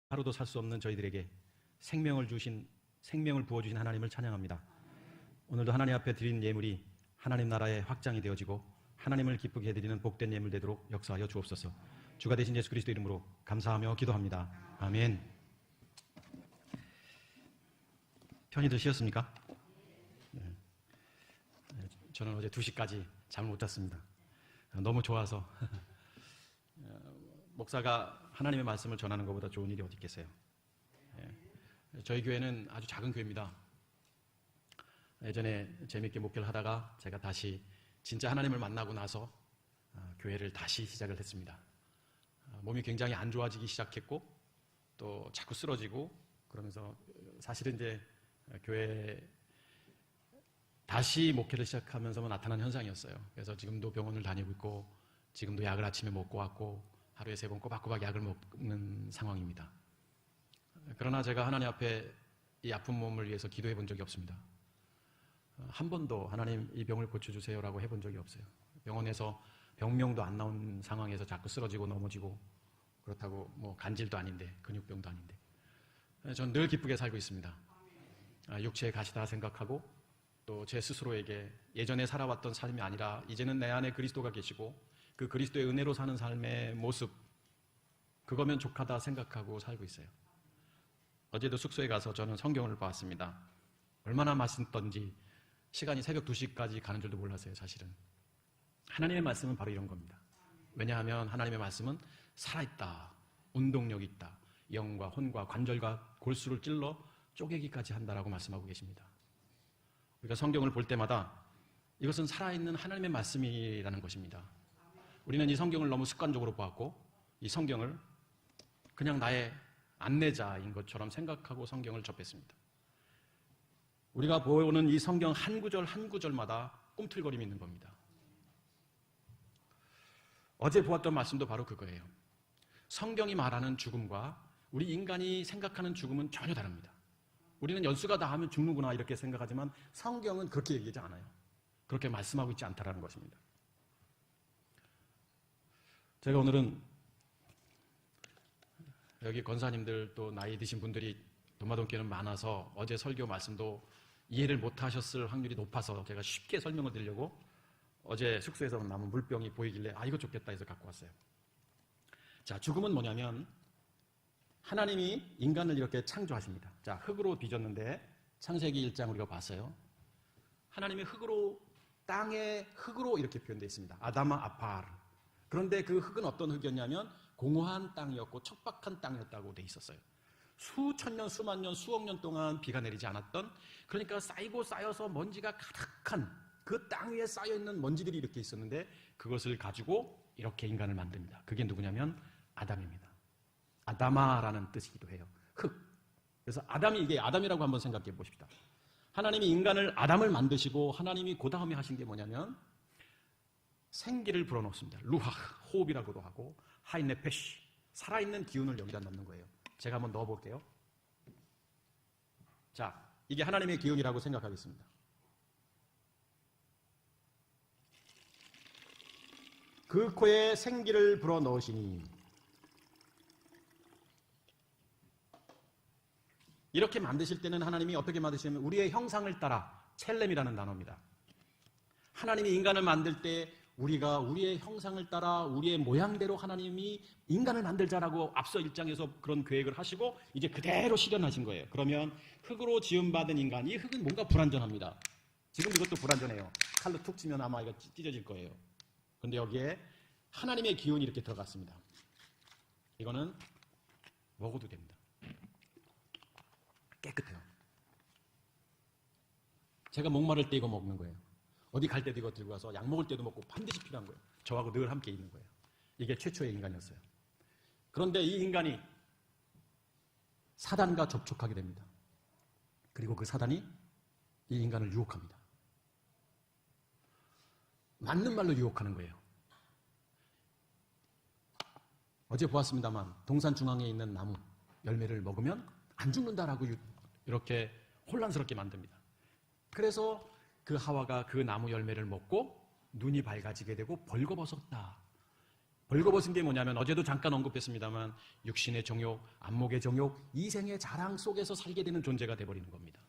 하루도 살 수 없는 저희들에게 생명을 부어주신 하나님을 찬양합니다. 오늘도 하나님 앞에 드린 예물이 하나님 나라의 확장이 되어지고 하나님을 기쁘게 해드리는 복된 예물 되도록 역사하여 주옵소서. 주가 되신 예수 그리스도 이름으로 감사하며 기도합니다. 아멘. 편히들 쉬었습니까? 네. 저는 어제 2시까지 잠을 못 잤습니다. 너무 좋아서 목사가 하나님의 말씀을 전하는 것보다 좋은 일이 어디 있겠어요. 저희 교회는 아주 작은 교회입니다. 예전에 재밌게 목회를 하다가 제가 다시 진짜 하나님을 만나고 나서 교회를 다시 시작을 했습니다. 몸이 굉장히 안 좋아지기 시작했고 또 자꾸 쓰러지고 그러면서 사실은 이제 교회 다시 목회를 시작하면서 나타난 현상이었어요. 그래서 지금도 병원을 다니고 있고 지금도 약을 아침에 먹고 왔고 하루에 3번 꼬박꼬박 약을 먹는 상황입니다. 그러나 제가 하나님 앞에 이 아픈 몸을 위해서 기도해 본 적이 없습니다. 한 번도 하나님 이 병을 고쳐주세요라고 해본 적이 없어요. 병원에서 병명도 안 나온 상황에서 자꾸 쓰러지고 넘어지고 그렇다고 뭐 간질도 아닌데 근육병도 아닌데 전 늘 기쁘게 살고 있습니다. 육체의 가시다 생각하고 또 제 스스로에게 예전에 살아왔던 삶이 아니라 이제는 내 안에 그리스도가 계시고 그 그리스도의 은혜로 사는 삶의 모습 그거면 족하다 생각하고 살고 있어요. 어제도 숙소에 가서 저는 성경을 봤습니다. 얼마나 맛있던지 시간이 새벽 2시까지 가는 줄도 몰랐어요. 사실은 하나님의 말씀은 바로 이런 겁니다. 왜냐하면 하나님의 말씀은 살아있다, 운동력이 있다, 영과 혼과 관절과 골수를 찔러 쪼개기까지 한다라고 말씀하고 계십니다. 우리가 성경을 볼 때마다 이것은 살아있는 하나님의 말씀이라는 것입니다. 우리는 이 성경을 너무 습관적으로 보았고 이 성경을 그냥 나의 안내자인 것처럼 생각하고 성경을 접했습니다. 우리가 보는 이 성경 한 구절 한 구절마다 꿈틀거림이 있는 겁니다. 어제 보았던 말씀도 바로 그거예요. 성경이 말하는 죽음과 우리 인간이 생각하는 죽음은 전혀 다릅니다. 우리는 연수가 다 하면 죽는구나 이렇게 생각하지만 성경은 그렇게 얘기하지 않아요. 그렇게 말씀하고 있지 않다라는 것입니다. 제가 오늘은 여기 권사님들 또 나이 드신 분들이 도마동교는 많아서 어제 설교 말씀도 이해를 못하셨을 확률이 높아서 제가 쉽게 설명을 드리려고 어제 숙소에서 남은 물병이 보이길래 이거 좋겠다 해서 갖고 왔어요. 자, 죽음은 뭐냐면 하나님이 인간을 이렇게 창조하십니다. 자, 흙으로 빚었는데 창세기 1장 우리가 봤어요. 하나님이 땅의 흙으로 이렇게 표현되어 있습니다. 아담아 아파르. 그런데 그 흙은 어떤 흙이었냐면 공허한 땅이었고 척박한 땅이었다고 돼 있었어요. 수천 년, 수만 년, 수억 년 동안 비가 내리지 않았던, 그러니까 쌓이고 쌓여서 먼지가 가득한 그 땅 위에 쌓여있는 먼지들이 이렇게 있었는데 그것을 가지고 이렇게 인간을 만듭니다. 그게 누구냐면 아담입니다. 아담아라는 뜻이기도 해요. 흙. 그래서 이게 아담이라고 한번 생각해 보십시다. 하나님이 아담을 만드시고 하나님이 그 다음에 하신 게 뭐냐면 생기를 불어넣습니다. 루하흐, 호흡이라고도 하고 하이네페시, 살아있는 기운을 여기다 넣는 거예요. 제가 한번 넣어볼게요. 자, 이게 하나님의 기운이라고 생각하겠습니다. 그 코에 생기를 불어넣으시니, 이렇게 만드실 때는 하나님이 어떻게 만드시냐면 우리의 형상을 따라, 첼렘이라는 단어입니다. 하나님이 인간을 만들 때 우리가 우리의 형상을 따라 우리의 모양대로 하나님이 인간을 만들자라고 앞서 1장에서 그런 계획을 하시고 이제 그대로 실현하신 거예요. 그러면 흙으로 지음받은 인간, 이 흙은 뭔가 불완전합니다. 지금 이것도 불완전해요. 칼로 툭 치면 아마 이거 찢어질 거예요. 그런데 여기에 하나님의 기운이 이렇게 들어갔습니다. 이거는 먹어도 됩니다. 깨끗해요. 제가 목마를 때 이거 먹는 거예요. 어디 갈 때도 이거 들고 가서 약 먹을 때도 먹고 반드시 필요한 거예요. 저하고 늘 함께 있는 거예요. 이게 최초의 인간이었어요. 그런데 이 인간이 사단과 접촉하게 됩니다. 그리고 그 사단이 이 인간을 유혹합니다. 맞는 말로 유혹하는 거예요. 어제 보았습니다만 동산 중앙에 있는 나무 열매를 먹으면 안 죽는다라고 이렇게 혼란스럽게 만듭니다. 그래서 그 하와가 그 나무 열매를 먹고 눈이 밝아지게 되고 벌거벗었다. 벌거벗은 게 뭐냐면 어제도 잠깐 언급했습니다만 육신의 정욕, 안목의 정욕, 이생의 자랑 속에서 살게 되는 존재가 되어버리는 겁니다.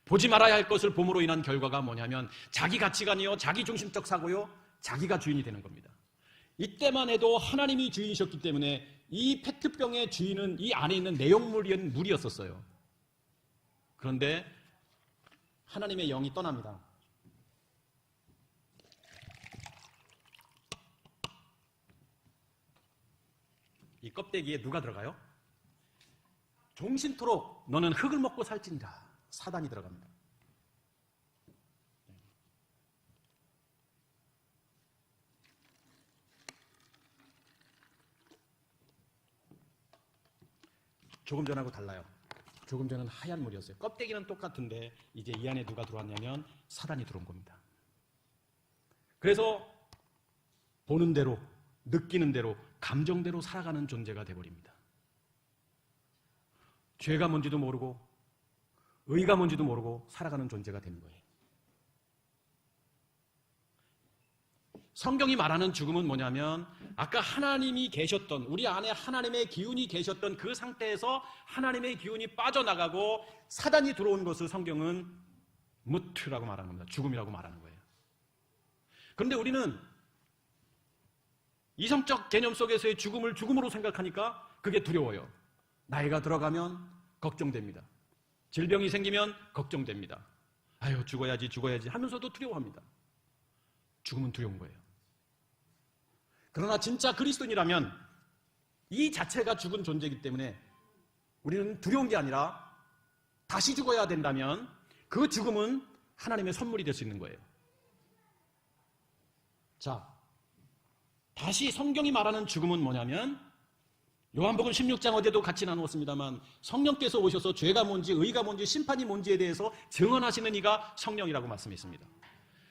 보지 말아야 할 것을 봄으로 인한 결과가 뭐냐면 자기 가치관이요, 자기 중심적 사고요, 자기가 주인이 되는 겁니다. 이때만 해도 하나님이 주인이셨기 때문에 이 페트병의 주인은 이 안에 있는 내용물인 물이었었어요. 그런데 하나님의 영이 떠납니다. 이 껍데기에 누가 들어가요? 종신토록 너는 흙을 먹고 살지니라. 사단이 들어갑니다. 조금 전하고 달라요. 조금 전은 하얀 물이었어요. 껍데기는 똑같은데 이제 이 안에 누가 들어왔냐면 사단이 들어온 겁니다. 그래서 보는 대로, 느끼는 대로, 감정대로 살아가는 존재가 되어버립니다. 죄가 뭔지도 모르고 의가 뭔지도 모르고 살아가는 존재가 되는 거예요. 성경이 말하는 죽음은 뭐냐면 아까 하나님이 계셨던, 우리 안에 하나님의 기운이 계셨던 그 상태에서 하나님의 기운이 빠져나가고 사단이 들어온 것을 성경은 무트라고 말하는 겁니다. 죽음이라고 말하는 거예요. 그런데 우리는 이성적 개념 속에서의 죽음을 죽음으로 생각하니까 그게 두려워요. 나이가 들어가면 걱정됩니다. 질병이 생기면 걱정됩니다. 아유, 죽어야지 하면서도 두려워합니다. 죽음은 두려운 거예요. 그러나 진짜 그리스도인이라면 이 자체가 죽은 존재이기 때문에 우리는 두려운 게 아니라 다시 죽어야 된다면 그 죽음은 하나님의 선물이 될 수 있는 거예요. 자, 다시 성경이 말하는 죽음은 뭐냐면 요한복음 16장 어제도 같이 나누었습니다만 성령께서 오셔서 죄가 뭔지 의가 뭔지 심판이 뭔지에 대해서 증언하시는 이가 성령이라고 말씀했습니다.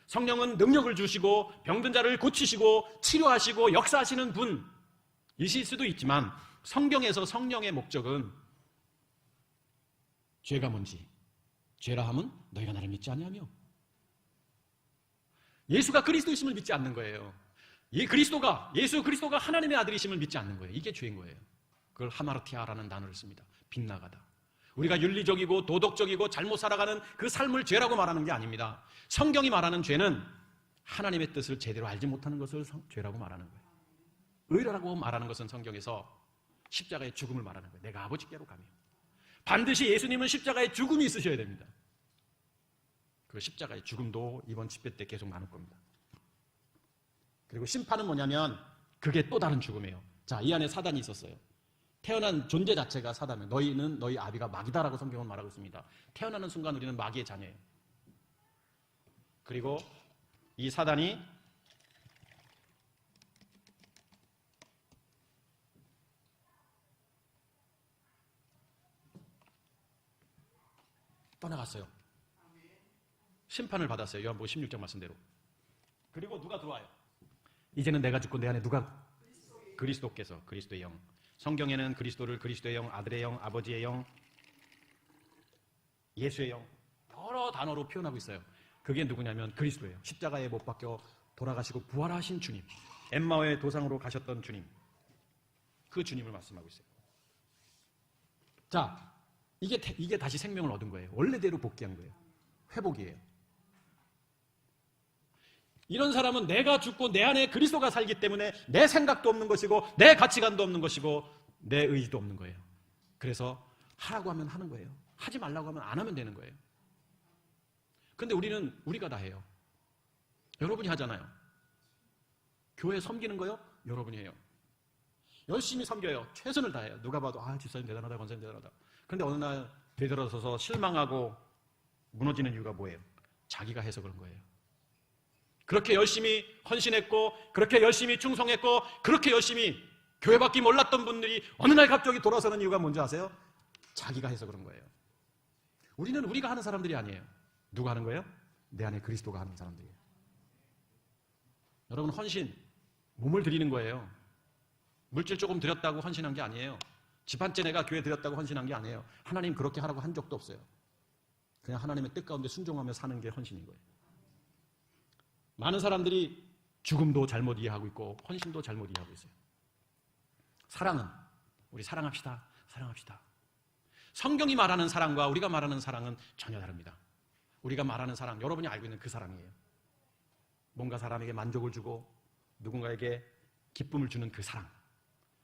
성령은 능력을 주시고 병든 자를 고치시고 치료하시고 역사하시는 분이실 수도 있지만 성경에서 성령의 목적은 죄가 뭔지, 죄라 함은 너희가 나를 믿지 아니하며, 예수가 그리스도이심을 믿지 않는 거예요. 예수 그리스도가 하나님의 아들이심을 믿지 않는 거예요. 이게 죄인 거예요. 그걸 하마르티아라는 단어를 씁니다. 빗나가다. 우리가 윤리적이고 도덕적이고 잘못 살아가는 그 삶을 죄라고 말하는 게 아닙니다. 성경이 말하는 죄는 하나님의 뜻을 제대로 알지 못하는 것을 죄라고 말하는 거예요. 의라고 말하는 것은 성경에서 십자가의 죽음을 말하는 거예요. 내가 아버지께로 가며. 반드시 예수님은 십자가의 죽음이 있으셔야 됩니다. 그 십자가의 죽음도 이번 집회 때 계속 나눌 겁니다. 그리고 심판은 뭐냐면 그게 또 다른 죽음이에요. 자, 이 안에 사단이 있었어요. 태어난 존재 자체가 사단이에요. 너희는 너희 아비가 마귀다라고 성경은 말하고 있습니다. 태어나는 순간 우리는 마귀의 자녀예요. 그리고 이 사단이 떠나갔어요. 심판을 받았어요. 요한복음 16장 말씀대로. 그리고 누가 들어와요? 이제는 내가 죽고 내 안에 누가? 그리스도께서, 그리스도의 영. 성경에는 그리스도를 그리스도의 영, 아들의 영, 아버지의 영, 예수의 영 여러 단어로 표현하고 있어요. 그게 누구냐면 그리스도예요. 십자가에 못 박혀 돌아가시고 부활하신 주님, 엠마오의 도상으로 가셨던 주님, 그 주님을 말씀하고 있어요. 자, 이게 다시 생명을 얻은 거예요. 원래대로 복귀한 거예요. 회복이에요. 이런 사람은 내가 죽고 내 안에 그리스도가 살기 때문에 내 생각도 없는 것이고 내 가치관도 없는 것이고 내 의지도 없는 거예요. 그래서 하라고 하면 하는 거예요. 하지 말라고 하면 안 하면 되는 거예요. 그런데 우리가 다 해요. 여러분이 하잖아요. 교회 섬기는 거요? 여러분이 해요. 열심히 섬겨요. 최선을 다해요. 누가 봐도 집사님 대단하다, 권사님 대단하다. 그런데 어느 날 되돌아서서 실망하고 무너지는 이유가 뭐예요? 자기가 해서 그런 거예요. 그렇게 열심히 헌신했고 그렇게 열심히 충성했고 그렇게 열심히 교회밖에 몰랐던 분들이 어느 날 갑자기 돌아서는 이유가 뭔지 아세요? 자기가 해서 그런 거예요. 우리는 우리가 하는 사람들이 아니에요. 누가 하는 거예요? 내 안에 그리스도가 하는 사람들이에요. 여러분, 헌신, 몸을 드리는 거예요. 물질 조금 드렸다고 헌신한 게 아니에요. 집 한 채 내가 교회 드렸다고 헌신한 게 아니에요. 하나님 그렇게 하라고 한 적도 없어요. 그냥 하나님의 뜻 가운데 순종하며 사는 게 헌신인 거예요. 많은 사람들이 죽음도 잘못 이해하고 있고 헌신도 잘못 이해하고 있어요. 사랑은 우리 사랑합시다. 사랑합시다. 성경이 말하는 사랑과 우리가 말하는 사랑은 전혀 다릅니다. 우리가 말하는 사랑, 여러분이 알고 있는 그 사랑이에요. 뭔가 사람에게 만족을 주고 누군가에게 기쁨을 주는 그 사랑.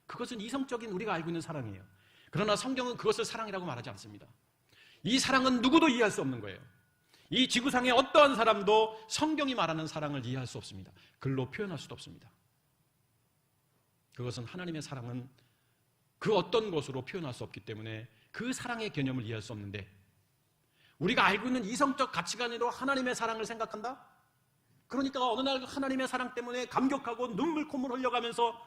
그것은 이성적인 우리가 알고 있는 사랑이에요. 그러나 성경은 그것을 사랑이라고 말하지 않습니다. 이 사랑은 누구도 이해할 수 없는 거예요. 이 지구상의 어떠한 사람도 성경이 말하는 사랑을 이해할 수 없습니다. 글로 표현할 수도 없습니다. 그것은 하나님의 사랑은 그 어떤 것으로 표현할 수 없기 때문에 그 사랑의 개념을 이해할 수 없는데, 우리가 알고 있는 이성적 가치관으로 하나님의 사랑을 생각한다? 그러니까 어느 날 하나님의 사랑 때문에 감격하고 눈물 콧물 흘려가면서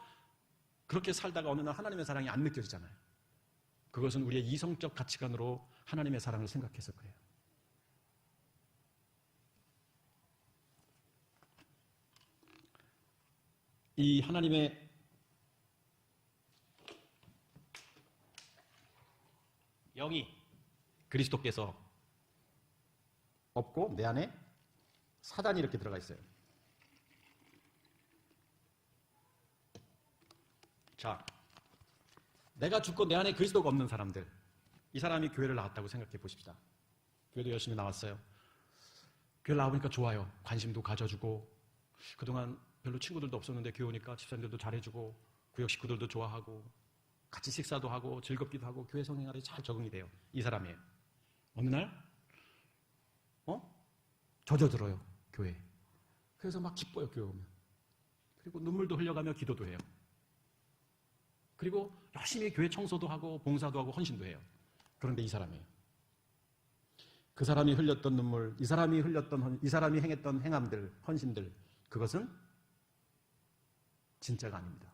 그렇게 살다가 어느 날 하나님의 사랑이 안 느껴지잖아요. 그것은 우리의 이성적 가치관으로 하나님의 사랑을 생각해서 그래요. 이 하나님의 영이 그리스도께서 없고 내 안에 사단이 이렇게 들어가 있어요. 자, 내가 죽고 내 안에 그리스도가 없는 사람들, 이 사람이 교회를 나왔다고 생각해 보십시다. 교회도 열심히 나왔어요. 교회 나와보니까 좋아요. 관심도 가져주고, 그동안 별로 친구들도 없었는데 교회 오니까 집사님들도 잘해주고, 구역 식구들도 좋아하고, 같이 식사도 하고 즐겁기도 하고 교회 성행활에 잘 적응이 돼요. 이 사람이에요. 어느 날 젖어들어요, 교회에. 그래서 막 기뻐요, 교회 오면. 그리고 눈물도 흘려가며 기도도 해요. 그리고 열심히 교회 청소도 하고 봉사도 하고 헌신도 해요. 그런데 이 사람이에요. 그 사람이 흘렸던 눈물, 이 사람이 행했던 행함들, 헌신들, 그것은 진짜가 아닙니다.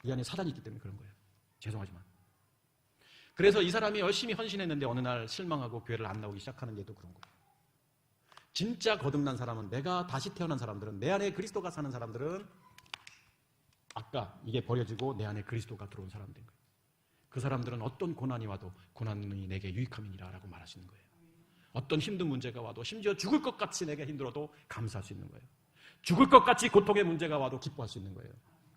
이 안에 사단이 있기 때문에 그런 거예요. 죄송하지만. 그래서 이 사람이 열심히 헌신했는데 어느 날 실망하고 교회를 안 나오기 시작하는 게도 그런 거예요. 진짜 거듭난 사람은, 내가 다시 태어난 사람들은, 내 안에 그리스도가 사는 사람들은 아까 이게 버려지고 내 안에 그리스도가 들어온 사람들인 거예요. 그 사람들은 어떤 고난이 와도 고난이 내게 유익함이니라 라고 말하시는 거예요. 어떤 힘든 문제가 와도, 심지어 죽을 것 같이 내게 힘들어도 감사할 수 있는 거예요. 죽을 것 같이 고통의 문제가 와도 기뻐할 수 있는 거예요.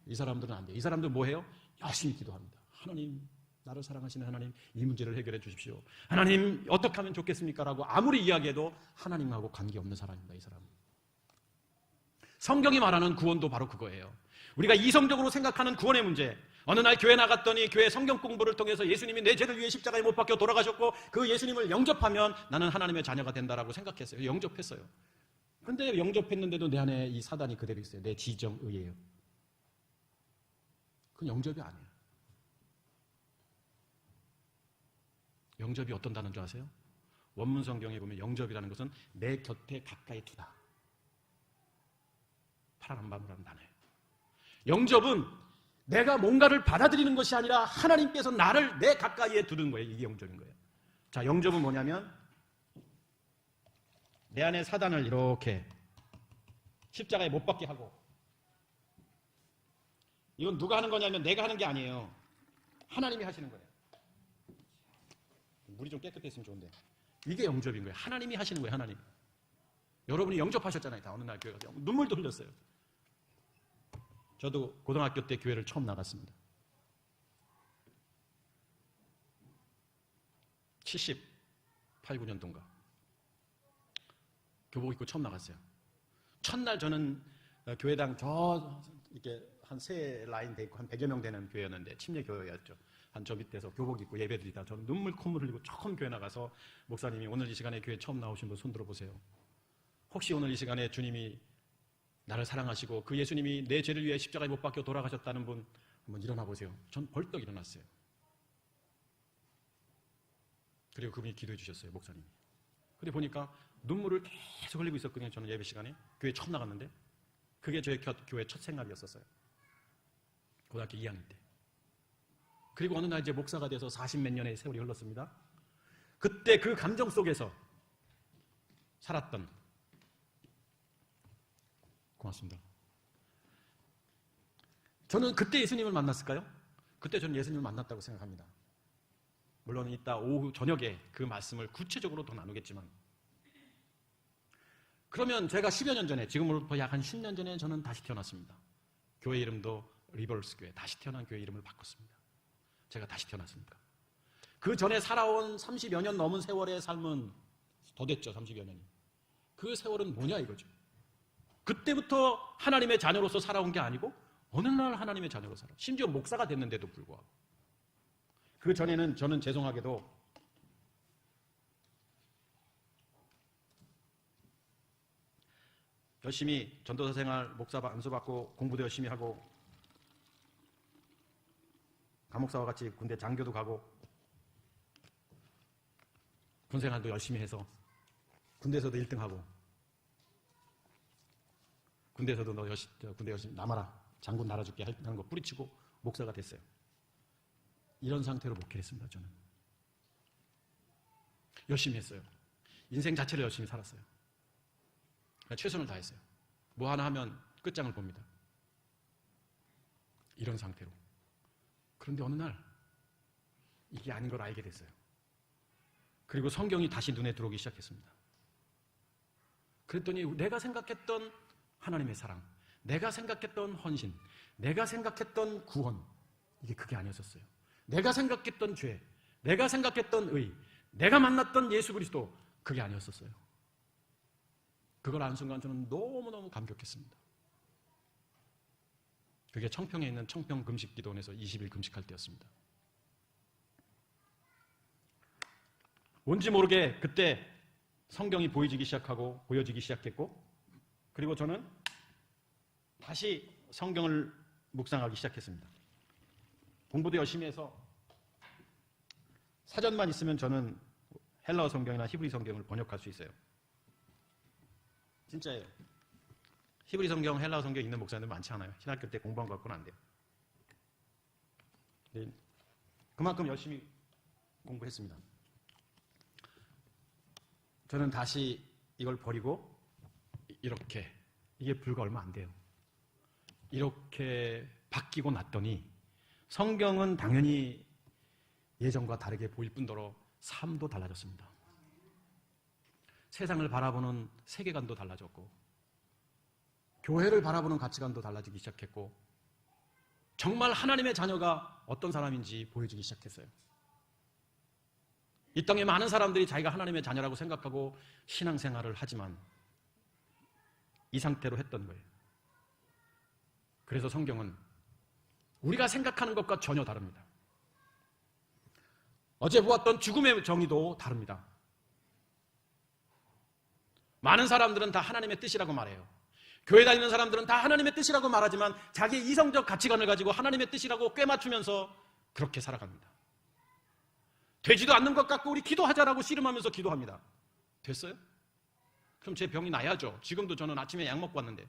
이 사람들은 안 돼요. 이 사람들은 뭐 해요? 열심히 기도합니다. 하나님, 나를 사랑하시는 하나님, 이 문제를 해결해 주십시오. 하나님, 어떻게 하면 좋겠습니까? 라고 아무리 이야기해도 하나님하고 관계없는 사람입니다, 이 사람은. 성경이 말하는 구원도 바로 그거예요. 우리가 이성적으로 생각하는 구원의 문제. 어느 날 교회 나갔더니 교회 성경 공부를 통해서 예수님이 내 죄를 위해 십자가에 못 박혀 돌아가셨고 그 예수님을 영접하면 나는 하나님의 자녀가 된다라고 생각했어요. 영접했어요. 그런데 영접했는데도 내 안에 이 사단이 그대로 있어요. 내 지정의예요. 그건 영접이 아니에요. 영접이 어떤 단어인 줄 아세요? 원문 성경에 보면 영접이라는 것은 내 곁에 가까이 두다. 파란한밤이라는 단어예요. 영접은 내가 뭔가를 받아들이는 것이 아니라 하나님께서 나를 내 가까이에 두는 거예요. 이게 영접인 거예요. 자, 영접은 뭐냐면 내 안에 사단을 이렇게 십자가에 못 박게 하고, 이건 누가 하는 거냐면 내가 하는 게 아니에요. 하나님이 하시는 거예요. 물이 좀 깨끗했으면 좋은데. 이게 영접인 거예요. 하나님이 하시는 거예요. 하나님. 여러분이 영접하셨잖아요. 다 어느 날 교회 가서 눈물도 흘렸어요. 저도 고등학교 때 교회를 처음 나갔습니다. 78, 9년도인가. 교복 입고 처음 나갔어요. 첫날 저는 교회당 이렇게 한 세 라인 돼 있고 한 100여 명 되는 교회였는데 침례 교회였죠. 한 저 밑에서 교복 입고 예배 드리다 저는 눈물 콧물 흘리고 처음 교회 나가서 목사님이 오늘 이 시간에 교회 처음 나오신 분 손 들어보세요. 혹시 오늘 이 시간에 주님이 나를 사랑하시고 그 예수님이 내 죄를 위해 십자가에 못 박혀 돌아가셨다는 분 한번 일어나 보세요. 전 벌떡 일어났어요. 그리고 그분이 기도해 주셨어요. 목사님이. 근데 보니까 눈물을 계속 흘리고 있었거든요. 저는 예배 시간에. 교회 처음 나갔는데 그게 저의 교회 첫 생각이었었어요. 고등학교 2학년 때. 그리고 어느 날 이제 목사가 돼서 40몇 년의 세월이 흘렀습니다. 그때 그 감정 속에서 살았던, 고맙습니다. 저는 그때 예수님을 만났을까요? 그때 저는 예수님을 만났다고 생각합니다. 물론 이따 오후 저녁에 그 말씀을 구체적으로 더 나누겠지만, 그러면 제가 10여 년 전에, 지금으로부터 약 한 10년 전에 저는 다시 태어났습니다. 교회 이름도 리버스 교회, 다시 태어난 교회 이름을 바꿨습니다. 제가 다시 태어났으니까. 그 전에 살아온 30여 년 넘은 세월의 삶은 더 됐죠. 30여 년이. 그 세월은 뭐냐 이거죠. 그때부터 하나님의 자녀로서 살아온 게 아니고 어느 날 하나님의 자녀로 살아. 심지어 목사가 됐는데도 불구하고. 그 전에는 저는 죄송하게도 열심히 전도사 생활, 목사 안수받고 공부도 열심히 하고 감옥사와 같이 군대 장교도 가고 군생활도 열심히 해서 군대에서도 1등하고 군대에서도 너 군대 열심히 남아라, 장군 날아줄게 하는 거 뿌리치고 목사가 됐어요. 이런 상태로 목회했습니다. 저는 열심히 했어요. 인생 자체를 열심히 살았어요. 최선을 다했어요. 뭐 하나 하면 끝장을 봅니다. 이런 상태로. 그런데 어느 날 이게 아닌 걸 알게 됐어요. 그리고 성경이 다시 눈에 들어오기 시작했습니다. 그랬더니 내가 생각했던 하나님의 사랑, 내가 생각했던 헌신, 내가 생각했던 구원, 이게 그게 아니었었어요. 내가 생각했던 죄, 내가 생각했던 의, 내가 만났던 예수 그리스도, 그게 아니었었어요. 그걸 아는 순간 저는 너무너무 감격했습니다. 그게 청평에 있는 청평 금식기도원에서 20일 금식할 때였습니다. 뭔지 모르게 그때 성경이 보여지기 시작했고, 그리고 저는 다시 성경을 묵상하기 시작했습니다. 공부도 열심히 해서 사전만 있으면 저는 헬라어 성경이나 히브리 성경을 번역할 수 있어요. 진짜예요. 히브리 성경, 헬라어 성경 읽는 목사님들 많지 않아요. 신학교 때 공부한 거 갖고는 안 돼요. 네. 그만큼 열심히 공부했습니다. 저는 다시 이걸 버리고 이렇게, 이게 불과 얼마 안 돼요. 이렇게 바뀌고 났더니 성경은 당연히 예전과 다르게 보일 뿐더러 삶도 달라졌습니다. 세상을 바라보는 세계관도 달라졌고, 교회를 바라보는 가치관도 달라지기 시작했고, 정말 하나님의 자녀가 어떤 사람인지 보여주기 시작했어요. 이 땅에 많은 사람들이 자기가 하나님의 자녀라고 생각하고 신앙생활을 하지만 이 상태로 했던 거예요. 그래서 성경은 우리가 생각하는 것과 전혀 다릅니다. 어제 보았던 죽음의 정의도 다릅니다. 많은 사람들은 다 하나님의 뜻이라고 말해요. 교회 다니는 사람들은 다 하나님의 뜻이라고 말하지만 자기의 이성적 가치관을 가지고 하나님의 뜻이라고 꿰맞추면서 그렇게 살아갑니다. 되지도 않는 것 같고 우리 기도하자라고 씨름하면서 기도합니다. 됐어요? 그럼 제 병이 나야죠. 지금도 저는 아침에 약 먹고 왔는데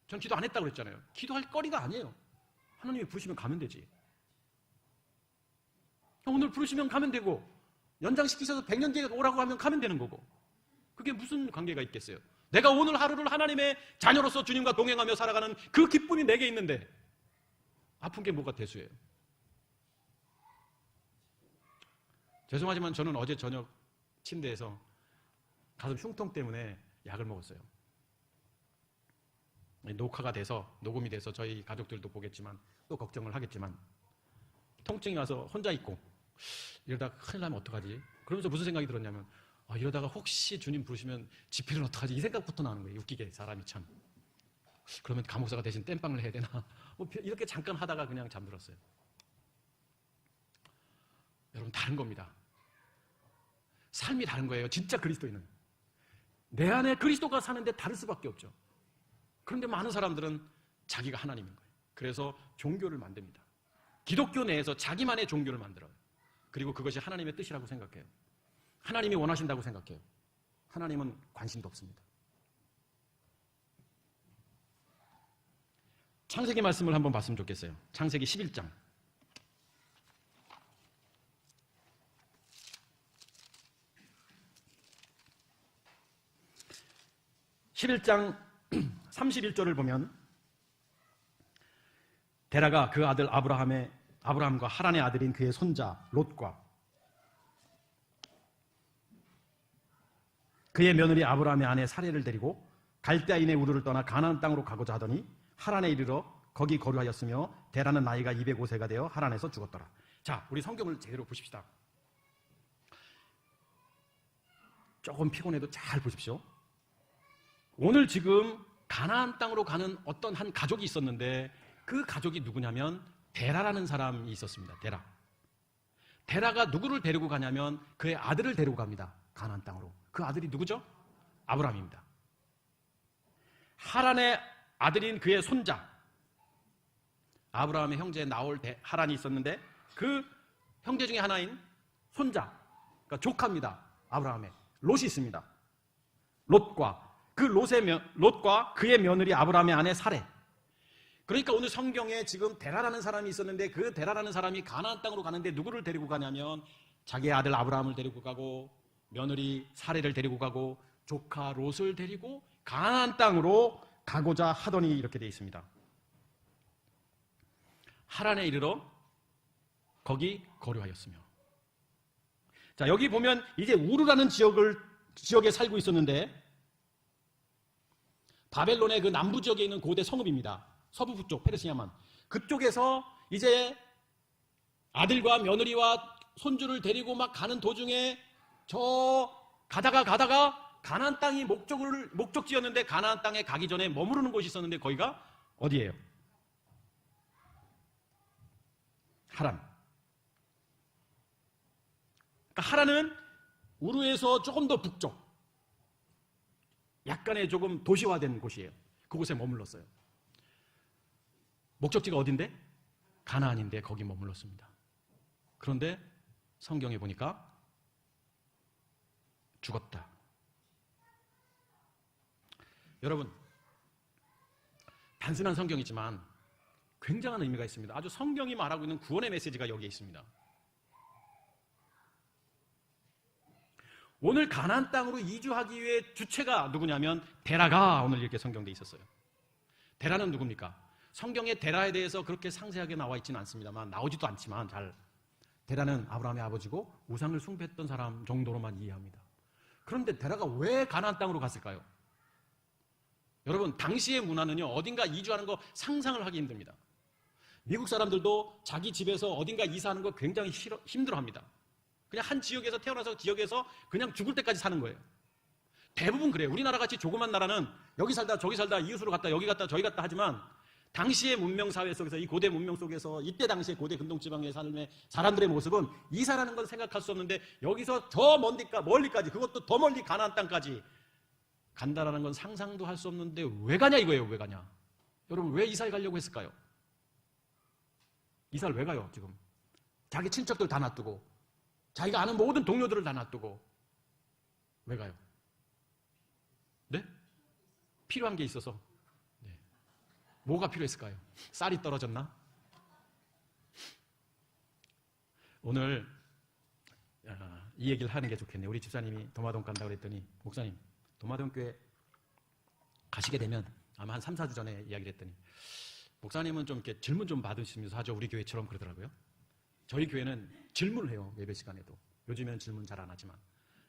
전 기도 안 했다고 그랬잖아요. 기도할 거리가 아니에요. 하나님이 부르시면 가면 되지. 오늘 부르시면 가면 되고, 연장시키셔서 100년 뒤에 오라고 하면 가면 되는 거고, 그게 무슨 관계가 있겠어요? 내가 오늘 하루를 하나님의 자녀로서 주님과 동행하며 살아가는 그 기쁨이 내게 있는데 아픈 게 뭐가 대수예요? 죄송하지만 저는 어제 저녁 침대에서 가슴 흉통 때문에 약을 먹었어요. 녹화가 돼서, 녹음이 돼서 저희 가족들도 보겠지만 또 걱정을 하겠지만 통증이 와서 혼자 있고 이러다가 큰일 나면 어떡하지? 그러면서 무슨 생각이 들었냐면 이러다가 혹시 주님 부르시면 집회는 어떡하지? 이 생각부터 나는 거예요. 웃기게 사람이 참. 그러면 감옥사가 대신 땜빵을 해야 되나? 이렇게 잠깐 하다가 그냥 잠들었어요. 여러분 다른 겁니다. 삶이 다른 거예요. 진짜 그리스도인은. 내 안에 그리스도가 사는데 다를 수밖에 없죠. 그런데 많은 사람들은 자기가 하나님인 거예요. 그래서 종교를 만듭니다. 기독교 내에서 자기만의 종교를 만들어요. 그리고 그것이 하나님의 뜻이라고 생각해요. 하나님이 원하신다고 생각해요. 하나님은 관심도 없습니다. 창세기 말씀을 한번 봤으면 좋겠어요. 창세기 11장. 11장 31절을 보면 데라가 그 아들 아브라함과 하란의 아들인 그의 손자 롯과 그의 며느리 아브라함의 아내 사레를 데리고 갈대아인의 우르를 떠나 가나안 땅으로 가고자 하더니 하란에 이르러 거기 거류하였으며 데라는 나이가 205세가 되어 하란에서 죽었더라. 자, 우리 성경을 제대로 보십시다. 조금 피곤해도 잘 보십시오. 오늘 지금 가나안 땅으로 가는 어떤 한 가족이 있었는데 그 가족이 누구냐면 데라라는 사람이 있었습니다. 데라가 누구를 데리고 가냐면 그의 아들을 데리고 갑니다. 가나안 땅으로. 그 아들이 누구죠? 아브라함입니다. 하란의 아들인 그의 손자, 아브라함의 형제 나홀 하란이 있었는데 그 형제 중에 하나인 손자, 그러니까 조카입니다. 아브라함의 롯이 있습니다. 롯과 그의 며느리 아브라함의 아내 사레. 그러니까 오늘 성경에 지금 데라라는 사람이 있었는데 그 데라라는 사람이 가나안 땅으로 가는데 누구를 데리고 가냐면 자기의 아들 아브라함을 데리고 가고 며느리 사레를 데리고 가고 조카 롯을 데리고 가나안 땅으로 가고자 하더니 이렇게 되어 있습니다. 하란에 이르러 거기 거류하였으며. 자, 여기 보면 이제 우르라는 지역에 살고 있었는데 바벨론의 그 남부 지역에 있는 고대 성읍입니다. 서부 쪽 페르시아만. 그쪽에서 이제 아들과 며느리와 손주를 데리고 막 가는 도중에 가다가 가나안 땅이 목적지였는데 가나안 땅에 가기 전에 머무르는 곳이 있었는데 거기가 어디예요? 하란. 그러니까 하란은 우르에서 조금 더 북쪽, 약간의 조금 도시화된 곳이에요. 그곳에 머물렀어요. 목적지가 어딘데? 가나안인데 거기 머물렀습니다. 그런데 성경에 보니까 죽었다. 여러분, 단순한 성경이지만 굉장한 의미가 있습니다. 아주 성경이 말하고 있는 구원의 메시지가 여기에 있습니다. 오늘 가나안 땅으로 이주하기 위해 주체가 누구냐면 데라가 오늘 이렇게 성경되어 있었어요. 데라는 누굽니까? 성경에 데라에 대해서 그렇게 상세하게 나와 있지는 않습니다만, 나오지도 않지만 데라는 아브라함의 아버지고 우상을 숭배했던 사람 정도로만 이해합니다. 그런데 데라가 왜 가나안 땅으로 갔을까요? 여러분, 당시의 문화는요, 어딘가 이주하는 거 상상을 하기 힘듭니다. 미국 사람들도 자기 집에서 어딘가 이사하는 거 굉장히 힘들어합니다. 그냥 한 지역에서 태어나서 지역에서 그냥 죽을 때까지 사는 거예요. 대부분 그래요. 우리나라 같이 조그만 나라는 여기 살다 저기 살다 이웃으로 갔다 여기 갔다 저기 갔다 하지만 당시의 문명 사회 속에서, 이 고대 문명 속에서 이때 당시의 고대 근동지방의 삶의 사람들의 모습은 이사라는 건 생각할 수 없는데 여기서 저 멀리까지, 그것도 더 멀리 가나안 땅까지 간다라는 건 상상도 할 수 없는데 왜 가냐 이거예요. 왜 가냐? 여러분, 왜 이사를 가려고 했을까요? 이사를 왜 가요? 지금 자기 친척들 다 놔두고 자기가 아는 모든 동료들을 다 놔두고 왜 가요? 네? 필요한 게 있어서. 네. 뭐가 필요했을까요? 쌀이 떨어졌나? 오늘 이 얘기를 하는 게 좋겠네요. 우리 집사님이 도마동 간다고 그랬더니, 목사님 도마동 교회 가시게 되면, 아마 한 3, 4주 전에 이야기를 했더니, 목사님은 좀 이렇게 질문 좀 받으시면서 하죠. 우리 교회처럼 그러더라고요. 저희 교회는 질문을 해요. 예배 시간에도. 요즘에는 질문 잘 안 하지만.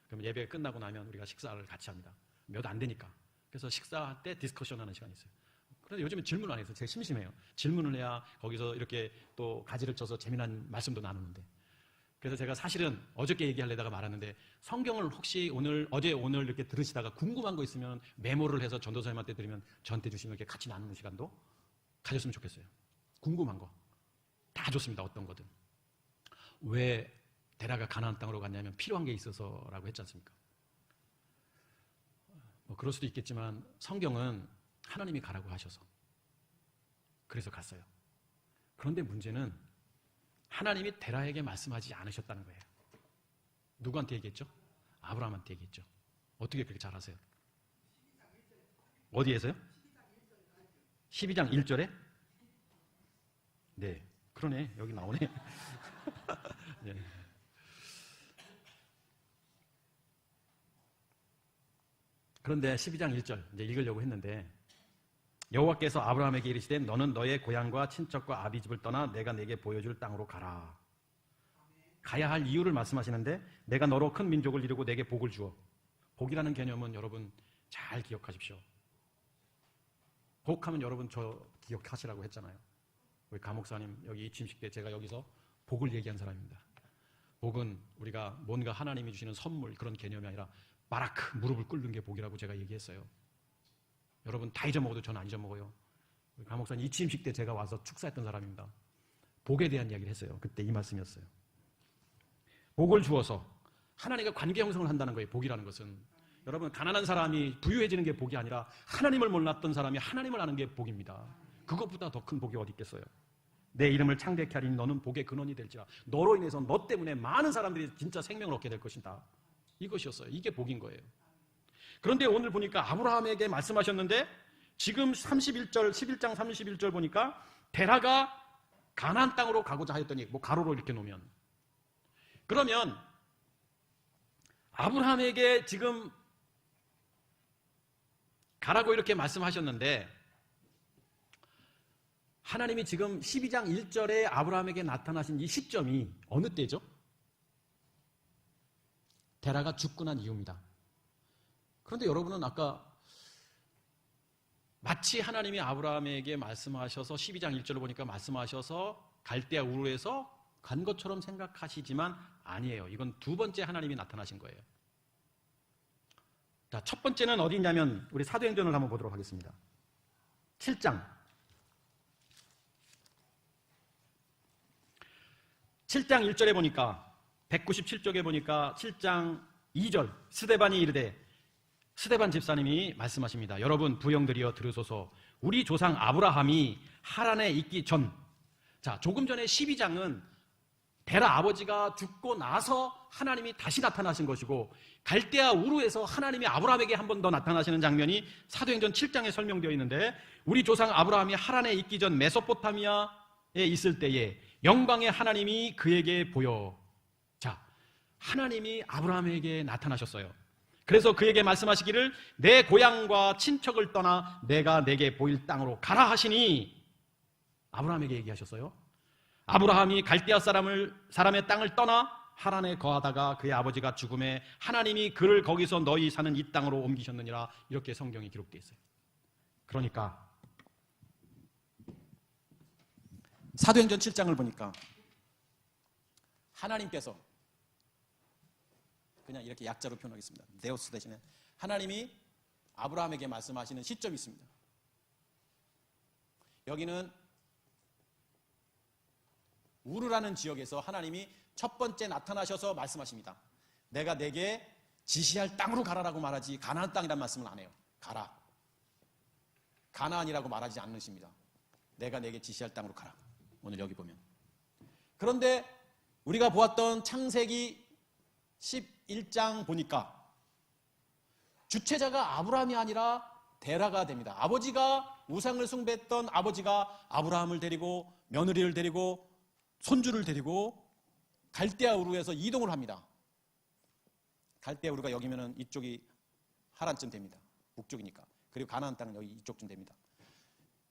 그럼 예배 끝나고 나면 우리가 식사를 같이 합니다. 몇 안 되니까. 그래서 식사 때 디스커션 하는 시간이 있어요. 그런데 요즘은 질문 안 해서 제가 심심해요. 질문을 해야 거기서 이렇게 또 가지를 쳐서 재미난 말씀도 나누는데. 그래서 제가 사실은 어저께 얘기하려다가 말았는데, 성경을 혹시 어제 오늘 이렇게 들으시다가 궁금한 거 있으면 메모를 해서 전도사님한테 드리면 저한테 주시면 이렇게 같이 나누는 시간도 가졌으면 좋겠어요. 궁금한 거 다 좋습니다. 어떤 거든. 왜 데라가 가나안 땅으로 갔냐면 필요한 게 있어서라고 했지 않습니까? 뭐 그럴 수도 있겠지만 성경은 하나님이 가라고 하셔서 그래서 갔어요. 그런데 문제는 하나님이 데라에게 말씀하지 않으셨다는 거예요. 누구한테 얘기했죠? 아브라함한테 얘기했죠. 어떻게 그렇게 잘 아세요? 어디에서요? 12장 1절에? 네, 그러네. 여기 나오네. 네. 그런데 12장 1절 이제 읽으려고 했는데, 여호와께서 아브라함에게 이르시되 너는 너의 고향과 친척과 아비 집을 떠나 내가 내게 보여줄 땅으로 가라. 가야 할 이유를 말씀하시는데, 내가 너로 큰 민족을 이루고 내게 복을 주어. 복이라는 개념은 여러분 잘 기억하십시오. 복하면 여러분 저 기억하시라고 했잖아요. 우리 가 목사님 여기 취임식 때 제가 여기서 복을 얘기한 사람입니다. 복은 우리가 뭔가 하나님이 주시는 선물 그런 개념이 아니라 마라크 무릎을 꿇는 게 복이라고 제가 얘기했어요. 여러분 다 잊어먹어도 저는 안 잊어먹어요. 우리 가 목사님 이 취임식 때 제가 와서 축사했던 사람입니다. 복에 대한 이야기를 했어요. 그때 이 말씀이었어요. 복을 주어서 하나님과 관계 형성을 한다는 거예요. 복이라는 것은 여러분 가난한 사람이 부유해지는 게 복이 아니라 하나님을 몰랐던 사람이 하나님을 아는 게 복입니다. 그것보다 더 큰 복이 어디 있겠어요. 내 이름을 창대케 하리니 너는 복의 근원이 될지라. 너로 인해서 너 때문에 많은 사람들이 진짜 생명을 얻게 될 것이다. 이것이었어요. 이게 복인 거예요. 그런데 오늘 보니까 아브라함에게 말씀하셨는데 지금 31절 11장 31절 보니까 데라가 가나안 땅으로 가고자 하였더니 뭐 가로로 이렇게 놓으면 그러면 아브라함에게 지금 가라고 이렇게 말씀하셨는데 하나님이 지금 12장 1절에 아브라함에게 나타나신 이 시점이 어느 때죠? 데라가 죽고 난 이후입니다. 그런데 여러분은 아까 마치 하나님이 아브라함에게 말씀하셔서 12장 1절을 보니까 말씀하셔서 갈대아 우르에서 간 것처럼 생각하시지만 아니에요. 이건 두 번째 하나님이 나타나신 거예요. 자, 첫 번째는 어디 있냐면 우리 사도행전을 한번 보도록 하겠습니다. 7장 1절에 보니까 197쪽에 보니까 7장 2절 스데반이 이르되 스데반 집사님이 말씀하십니다. 여러분 부형들이여 들으소서. 우리 조상 아브라함이 하란에 있기 전, 자 조금 전에 12장은 데라 아버지가 죽고 나서 하나님이 다시 나타나신 것이고 갈대아 우르에서 하나님이 아브라함에게 한 번 더 나타나시는 장면이 사도행전 7장에 설명되어 있는데 우리 조상 아브라함이 하란에 있기 전 메소포타미아에 있을 때에 영광의 하나님이 그에게 보여. 자, 하나님이 아브라함에게 나타나셨어요. 그래서 그에게 말씀하시기를 내 고향과 친척을 떠나 내가 내게 보일 땅으로 가라 하시니 아브라함에게 얘기하셨어요. 아브라함이 갈대아 사람의 땅을 떠나 하란에 거하다가 그의 아버지가 죽음에 하나님이 그를 거기서 너희 사는 이 땅으로 옮기셨느니라. 이렇게 성경이 기록되어 있어요. 그러니까 사도행전 7장을 보니까 하나님께서 그냥 이렇게 약자로 표현하겠습니다. 데오스 대신에 하나님이 아브라함에게 말씀하시는 시점이 있습니다. 여기는 우르라는 지역에서 하나님이 첫 번째 나타나셔서 말씀하십니다. 내가 내게 지시할 땅으로 가라라고 말하지 가나안 땅이란 말씀을 안 해요. 가라. 가나안이라고 말하지 않으십니다. 내가 내게 지시할 땅으로 가라. 오늘 여기 보면. 그런데 우리가 보았던 창세기 11장 보니까 주체자가 아브라함이 아니라 데라가 됩니다. 아버지가 우상을 숭배했던 아버지가 아브라함을 데리고 며느리를 데리고 손주를 데리고 갈대아 우르에서 이동을 합니다. 갈대아 우르가 여기면은 이쪽이 하란쯤 됩니다. 북쪽이니까. 그리고 가나안 땅은 여기 이쪽쯤 됩니다.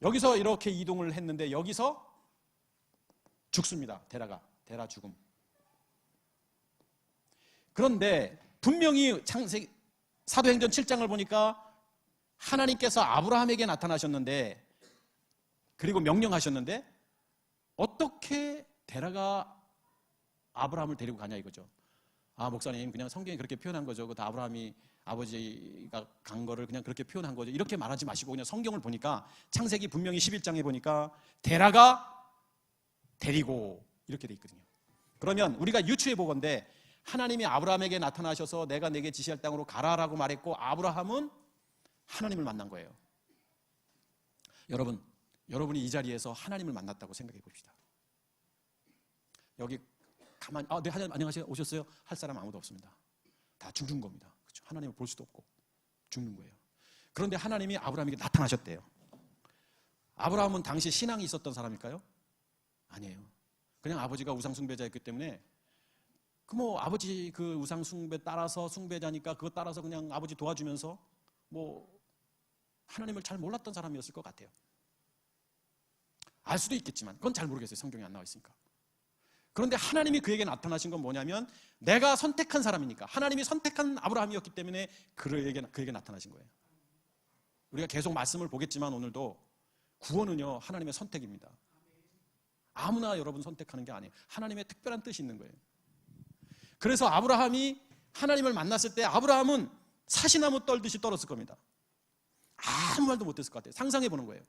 여기서 이렇게 이동을 했는데 여기서 죽습니다. 데라 죽음. 그런데 분명히 사도행전 7장을 보니까 하나님께서 아브라함에게 나타나셨는데 그리고 명령하셨는데 어떻게 데라가 아브라함을 데리고 가냐 이거죠. 아 목사님 그냥 성경이 그렇게 표현한 거죠. 다 아브라함이 아버지가 간 거를 그냥 그렇게 표현한 거죠. 이렇게 말하지 마시고 그냥 성경을 보니까 창세기 분명히 11장에 보니까 데라가 데리고 이렇게 돼 있거든요. 그러면 우리가 유추해 보건대 하나님이 아브라함에게 나타나셔서 내가 내게 지시할 땅으로 가라라고 말했고 아브라함은 하나님을 만난 거예요. 여러분이 이 자리에서 하나님을 만났다고 생각해 봅시다. 여기 가만히 네 안녕하세요 오셨어요 할 사람 아무도 없습니다. 다 죽는 겁니다. 그렇죠? 하나님을 볼 수도 없고 죽는 거예요. 그런데 하나님이 아브라함에게 나타나셨대요. 아브라함은 당시 신앙이 있었던 사람일까요? 아니에요. 그냥 아버지가 우상 숭배자였기 때문에 아버지 그 우상 숭배 따라서 숭배자니까 그거 따라서 그냥 아버지 도와주면서 하나님을 잘 몰랐던 사람이었을 것 같아요. 알 수도 있겠지만 그건 잘 모르겠어요. 성경에 안 나와 있으니까. 그런데 하나님이 그에게 나타나신 건 뭐냐면 내가 선택한 사람이니까 하나님이 선택한 아브라함이었기 때문에 그에게 나타나신 거예요. 우리가 계속 말씀을 보겠지만 오늘도 구원은요, 하나님의 선택입니다. 아무나 여러분 선택하는 게 아니에요. 하나님의 특별한 뜻이 있는 거예요. 그래서 아브라함이 하나님을 만났을 때 아브라함은 사시나무 떨듯이 떨었을 겁니다. 아무 말도 못했을 것 같아요. 상상해 보는 거예요.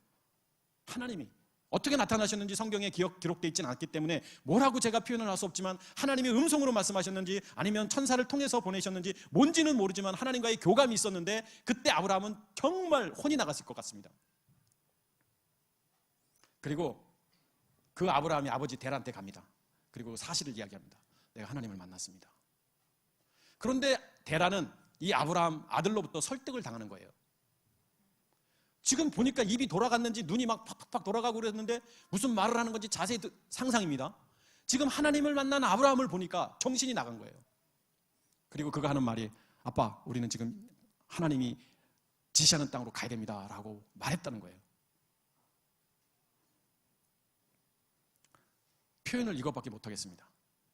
하나님이 어떻게 나타나셨는지 성경에 기록되어 있지는 않기 때문에 뭐라고 제가 표현을 할 수 없지만, 하나님이 음성으로 말씀하셨는지 아니면 천사를 통해서 보내셨는지 뭔지는 모르지만 하나님과의 교감이 있었는데, 그때 아브라함은 정말 혼이 나갔을 것 같습니다. 그리고 그 아브라함이 아버지 데라한테 갑니다. 그리고 사실을 이야기합니다. 내가 하나님을 만났습니다. 그런데 데라는 이 아브라함 아들로부터 설득을 당하는 거예요. 지금 보니까 입이 돌아갔는지 눈이 막 팍팍팍 돌아가고 그랬는데 무슨 말을 하는 건지 자세히 상상입니다. 지금 하나님을 만난 아브라함을 보니까 정신이 나간 거예요. 그리고 그가 하는 말이, 아빠, 우리는 지금 하나님이 지시하는 땅으로 가야 됩니다 라고 말했다는 거예요. 표현을 이것밖에 못하겠습니다.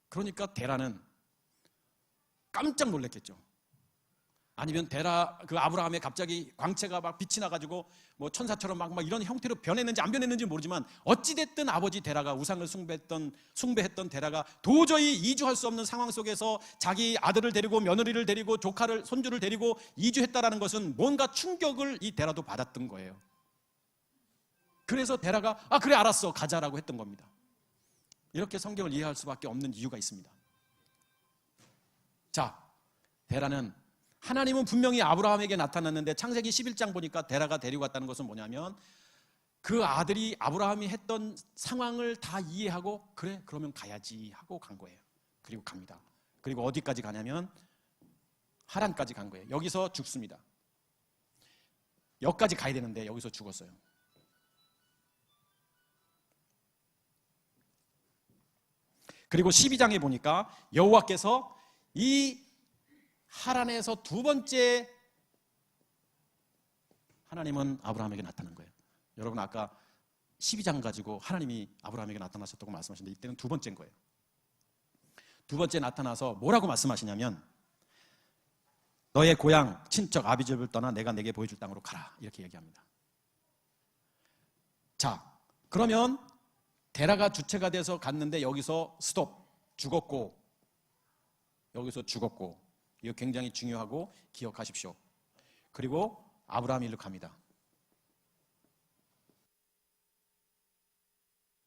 그러니까 데라는 깜짝 놀랐겠죠. 아니면 그 아브라함의 갑자기 광채가 막 빛이 나가지고 뭐 천사처럼 막 이런 형태로 변했는지 안 변했는지 모르지만, 어찌됐든 아버지 데라가 우상을 숭배했던 데라가 도저히 이주할 수 없는 상황 속에서 자기 아들을 데리고 며느리를 데리고 조카를, 손주를 데리고 이주했다라는 것은 뭔가 충격을 이 데라도 받았던 거예요. 그래서 데라가 그래 알았어 가자라고 했던 겁니다. 이렇게 성경을 이해할 수밖에 없는 이유가 있습니다. 자, 데라는, 하나님은 분명히 아브라함에게 나타났는데 창세기 11장 보니까 데라가 데리고 갔다는 것은 뭐냐면, 그 아들이 아브라함이 했던 상황을 다 이해하고 그래 그러면 가야지 하고 간 거예요. 그리고 갑니다. 그리고 어디까지 가냐면 하란까지 간 거예요. 여기서 죽습니다. 여기까지 가야 되는데 여기서 죽었어요. 그리고 12장에 보니까 여호와께서 이 하란에서 두 번째 하나님은 아브라함에게 나타난 거예요. 여러분 아까 12장 가지고 하나님이 아브라함에게 나타나셨다고 말씀하셨는데, 이때는 두 번째인 거예요. 두 번째 나타나서 뭐라고 말씀하시냐면, 너의 고향 친척 아비집을 떠나 내가 내게 보여줄 땅으로 가라, 이렇게 얘기합니다. 자, 그러면 데라가 주체가 돼서 갔는데 여기서 스톱, 죽었고, 여기서 죽었고, 이거 굉장히 중요하고 기억하십시오. 그리고 아브라함이 일로 갑니다.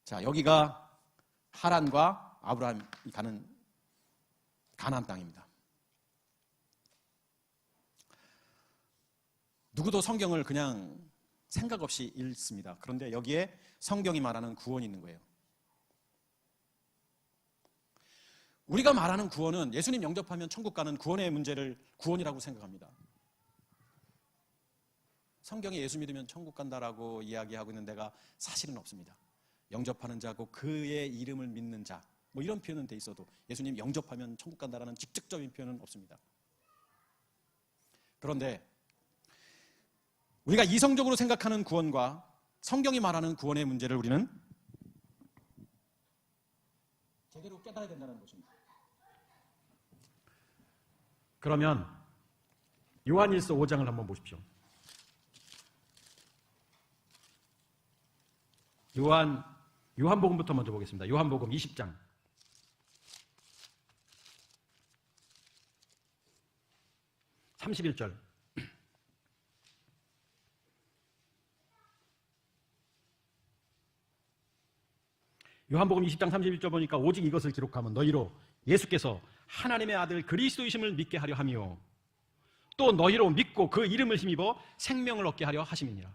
자, 여기가 하란과 아브라함이 가는 가나안 땅입니다. 누구도 성경을 그냥 생각 없이 읽습니다. 그런데 여기에 성경이 말하는 구원이 있는 거예요. 우리가 말하는 구원은, 예수님 영접하면 천국 가는 구원의 문제를 구원이라고 생각합니다. 성경에 예수 믿으면 천국 간다라고 이야기하고 있는 데가 사실은 없습니다. 영접하는 자고 그의 이름을 믿는 자, 뭐 이런 표현은 돼 있어도 예수님 영접하면 천국 간다라는 직접적인 표현은 없습니다. 그런데 우리가 이성적으로 생각하는 구원과 성경이 말하는 구원의 문제를 우리는 제대로 깨달아야 된다는 것입니다. 그러면 요한일서 5장을 한번 보십시오. 요한복음부터 먼저 보겠습니다. 요한복음 20장. (31절) 요한복음 20장 31절 보니까, 오직 이것을 기록하면 너희로 예수께서 하나님의 아들 그리스도이심을 믿게 하려 하며 또 너희로 믿고 그 이름을 힘입어 생명을 얻게 하려 하심이니라.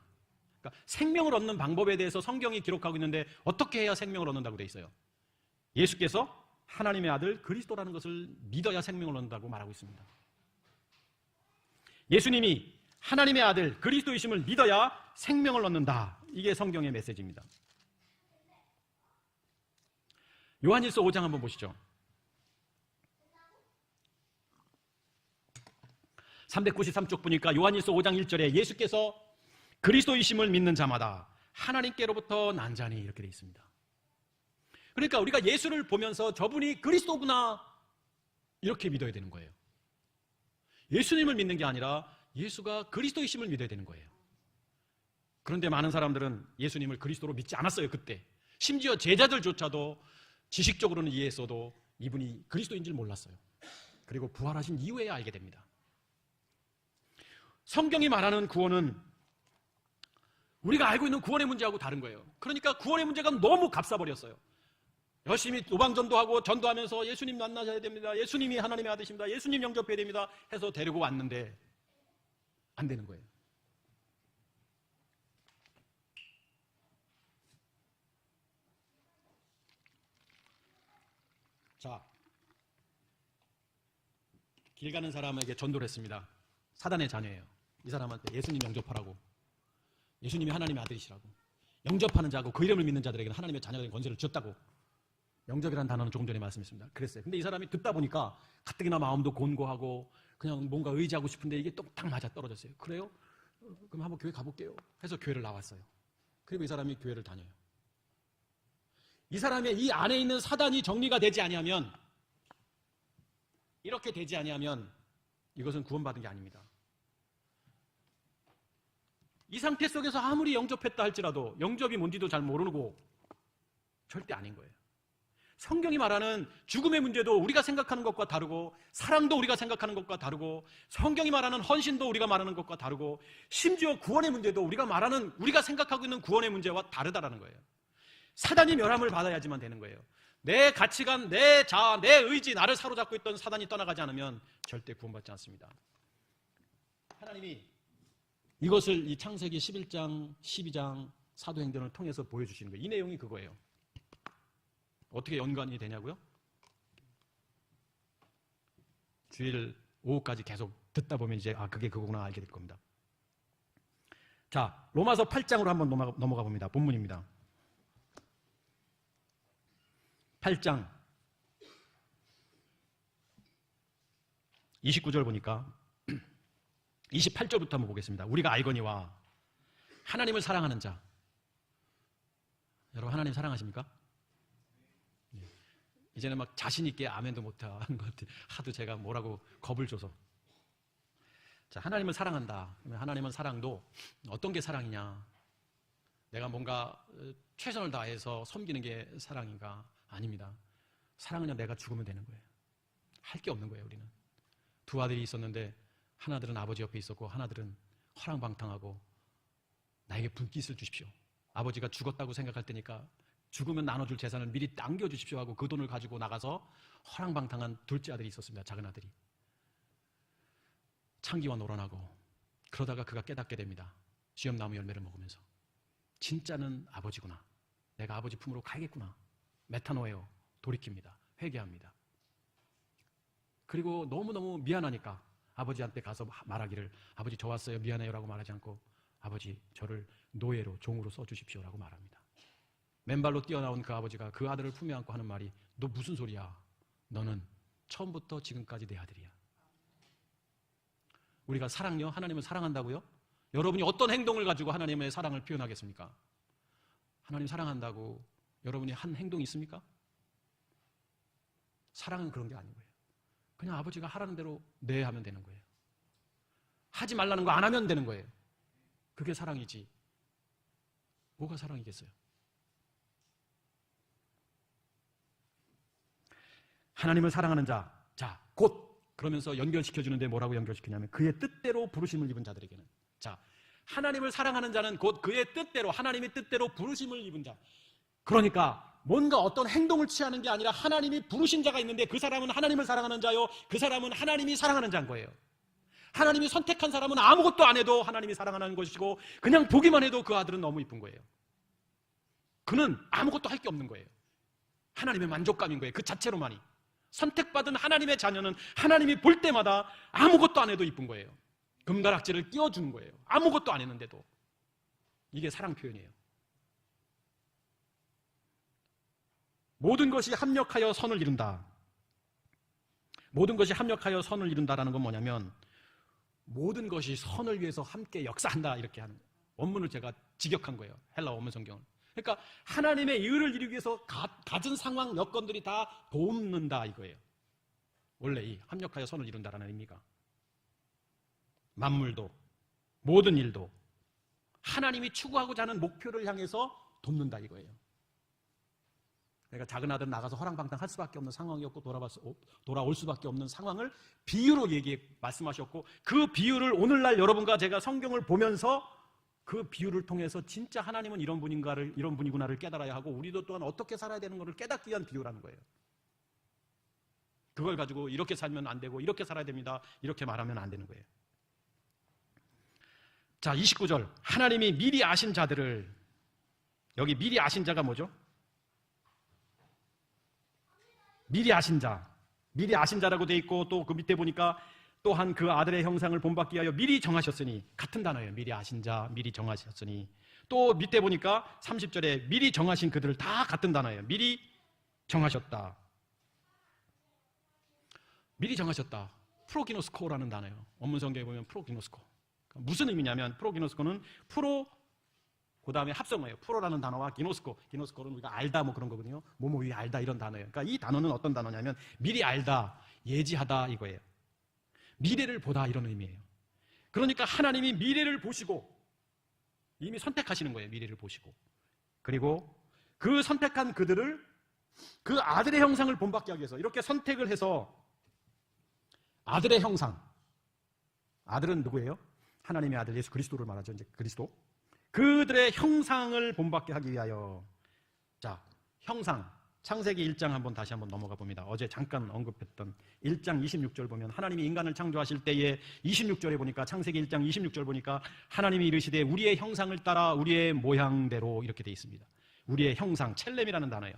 그러니까 생명을 얻는 방법에 대해서 성경이 기록하고 있는데, 어떻게 해야 생명을 얻는다고 되어 있어요? 예수께서 하나님의 아들 그리스도라는 것을 믿어야 생명을 얻는다고 말하고 있습니다. 예수님이 하나님의 아들 그리스도이심을 믿어야 생명을 얻는다. 이게 성경의 메시지입니다. 요한일서 5장 한번 보시죠. 393쪽 보니까 요한일서 5장 1절에 예수께서 그리스도이심을 믿는 자마다 하나님께로부터 난 자니, 이렇게 되어 있습니다. 그러니까 우리가 예수를 보면서 저분이 그리스도구나 이렇게 믿어야 되는 거예요. 예수님을 믿는 게 아니라 예수가 그리스도이심을 믿어야 되는 거예요. 그런데 많은 사람들은 예수님을 그리스도로 믿지 않았어요. 그때 심지어 제자들조차도 지식적으로는 이해했어도 이분이 그리스도인 줄 몰랐어요. 그리고 부활하신 이후에 알게 됩니다. 성경이 말하는 구원은 우리가 알고 있는 구원의 문제하고 다른 거예요. 그러니까 구원의 문제가 너무 값싸버렸어요. 열심히 노방전도하고 전도하면서 예수님 만나셔야 됩니다. 예수님이 하나님의 아들이십니다. 예수님 영접해야 됩니다. 해서 데리고 왔는데 안 되는 거예요. 자, 길 가는 사람에게 전도를 했습니다. 사단의 자녀예요. 이 사람한테 예수님 영접하라고. 예수님이 하나님의 아들이시라고. 영접하는 자고 그 이름을 믿는 자들에게는 하나님의 자녀가 된 권세를 주었다고. 영접이라는 단어는 조금 전에 말씀했습니다. 그랬어요. 근데 이 사람이 듣다 보니까 가뜩이나 마음도 곤고하고 그냥 뭔가 의지하고 싶은데 이게 딱 맞아 떨어졌어요. 그래요? 그럼 한번 교회 가볼게요. 해서 교회를 나왔어요. 그리고 이 사람이 교회를 다녀요. 이 사람의 이 안에 있는 사단이 정리가 되지 아니하면, 이렇게 되지 아니하면 이것은 구원받은 게 아닙니다. 이 상태 속에서 아무리 영접했다 할지라도 영접이 뭔지도 잘 모르고 절대 아닌 거예요. 성경이 말하는 죽음의 문제도 우리가 생각하는 것과 다르고, 사랑도 우리가 생각하는 것과 다르고, 성경이 말하는 헌신도 우리가 말하는 것과 다르고, 심지어 구원의 문제도 우리가 생각하고 있는 구원의 문제와 다르다라는 거예요. 사단이 멸함을 받아야지만 되는 거예요. 내 가치관, 내 자아, 내 의지, 나를 사로잡고 있던 사단이 떠나가지 않으면 절대 구원받지 않습니다. 하나님이 이것을 이 창세기 11장, 12장 사도행전을 통해서 보여주시는 거예요. 이 내용이 그거예요. 어떻게 연관이 되냐고요? 주일 오후까지 계속 듣다 보면 이제 그게 그거구나 알게 될 겁니다. 자, 로마서 8장으로 한번 넘어가 봅니다. 본문입니다. 8장 29절 보니까 28절부터 한번 보겠습니다. 우리가 알거니와 하나님을 사랑하는 자. 여러분 하나님 사랑하십니까? 이제는 막 자신 있게 아멘도 못하는 것 같아요. 하도 제가 뭐라고 겁을 줘서. 자, 하나님을 사랑한다. 하나님은 사랑도 어떤 게 사랑이냐? 내가 뭔가 최선을 다해서 섬기는 게 사랑인가? 아닙니다. 사랑은 그냥 내가 죽으면 되는 거예요. 할 게 없는 거예요, 우리는. 두 아들이 있었는데 하나들은 아버지 옆에 있었고 하나들은 허랑방탕하고 나에게 분깃을 주십시오. 아버지가 죽었다고 생각할 때니까 죽으면 나눠줄 재산을 미리 남겨주십시오 하고 그 돈을 가지고 나가서 허랑방탕한 둘째 아들이 있었습니다. 작은 아들이. 창기와 놀아나고 그러다가 그가 깨닫게 됩니다. 쥐엄나무 열매를 먹으면서 진짜는 아버지구나. 내가 아버지 품으로 가야겠구나. 메타노예요. 돌이킵니다. 회개합니다. 그리고 너무너무 미안하니까 아버지한테 가서 말하기를 아버지 저 왔어요 미안해요 라고 말하지 않고 아버지 저를 노예로 종으로 써주십시오 라고 말합니다. 맨발로 뛰어나온 그 아버지가 그 아들을 품에 안고 하는 말이 너 무슨 소리야. 너는 처음부터 지금까지 내 아들이야. 우리가 사랑요? 하나님을 사랑한다고요? 여러분이 어떤 행동을 가지고 하나님의 사랑을 표현하겠습니까? 하나님 사랑한다고 여러분이 한 행동이 있습니까? 사랑은 그런 게 아닌 거예요. 그냥 아버지가 하라는 대로 네 하면 되는 거예요. 하지 말라는 거 안 하면 되는 거예요. 그게 사랑이지. 뭐가 사랑이겠어요? 하나님을 사랑하는 자, 곧 그러면서 연결시켜주는데 뭐라고 연결시키냐면 그의 뜻대로 부르심을 입은 자들에게는. 자, 하나님을 사랑하는 자는 곧 그의 뜻대로, 하나님의 뜻대로 부르심을 입은 자. 그러니까 뭔가 어떤 행동을 취하는 게 아니라 하나님이 부르신 자가 있는데 그 사람은 하나님을 사랑하는 자요, 그 사람은 하나님이 사랑하는 자인 거예요. 하나님이 선택한 사람은 아무것도 안 해도 하나님이 사랑하는 것이고 그냥 보기만 해도 그 아들은 너무 이쁜 거예요. 그는 아무것도 할 게 없는 거예요. 하나님의 만족감인 거예요. 그 자체로만이. 선택받은 하나님의 자녀는 하나님이 볼 때마다 아무것도 안 해도 이쁜 거예요. 금가락지를 끼워주는 거예요. 아무것도 안 했는데도. 이게 사랑 표현이에요. 모든 것이 합력하여 선을 이룬다. 모든 것이 합력하여 선을 이룬다라는 건 뭐냐면 모든 것이 선을 위해서 함께 역사한다 이렇게 하는 거예요. 원문을 제가 직역한 거예요. 헬라 원문 성경을. 그러니까 하나님의 의를 이루기 위해서 가진 상황 여건들이 다 돕는다 이거예요. 원래 이 합력하여 선을 이룬다라는 의미가. 만물도 모든 일도 하나님이 추구하고자 하는 목표를 향해서 돕는다 이거예요. 그러니까 작은 아들은 나가서 허랑방탕할 수밖에 없는 상황이었고 돌아올 수밖에 없는 상황을 비유로 말씀하셨고, 그 비유를 오늘날 여러분과 제가 성경을 보면서 그 비유를 통해서 진짜 하나님은 이런 분이구나를 깨달아야 하고, 우리도 또한 어떻게 살아야 되는 것을 깨닫기 위한 비유라는 거예요. 그걸 가지고 이렇게 살면 안 되고 이렇게 살아야 됩니다, 이렇게 말하면 안 되는 거예요. 자, 29절. 하나님이 미리 아신 자들을, 여기 미리 아신 자가 뭐죠? 미리 아신 자, 미리 아신 자라고 돼 있고, 또 그 밑에 보니까 또한 그 아들의 형상을 본받기 위하여 미리 정하셨으니, 같은 단어예요. 미리 아신 자, 미리 정하셨으니. 또 밑에 보니까 30절에 미리 정하신 그들을, 다 같은 단어예요. 미리 정하셨다. 미리 정하셨다. 프로기노스코라는 단어예요. 원문 성경에 보면 프로기노스코. 무슨 의미냐면, 프로기노스코는 프로, 그 다음에 합성어예요. 프로라는 단어와 기노스코는 우리가 알다 뭐 그런 거거든요. 뭐뭐이 알다 이런 단어예요. 그러니까 이 단어는 어떤 단어냐면 미리 알다, 예지하다 이거예요. 미래를 보다 이런 의미예요. 그러니까 하나님이 미래를 보시고 이미 선택하시는 거예요. 미래를 보시고. 그리고 그 선택한 그들을 그 아들의 형상을 본받게 하기 위해서 이렇게 선택을 해서, 아들의 형상. 아들은 누구예요? 하나님의 아들 예수 그리스도를 말하죠. 이제 그리스도. 그들의 형상을 본받게 하기 위하여. 자, 형상. 창세기 1장 한번 다시 한번 넘어가 봅니다. 어제 잠깐 언급했던 1장 26절 보면, 하나님이 인간을 창조하실 때에 26절에 보니까, 창세기 1장 26절 보니까 하나님이 이르시되 우리의 형상을 따라 우리의 모양대로, 이렇게 되어 있습니다. 우리의 형상, 첼렘이라는 단어예요.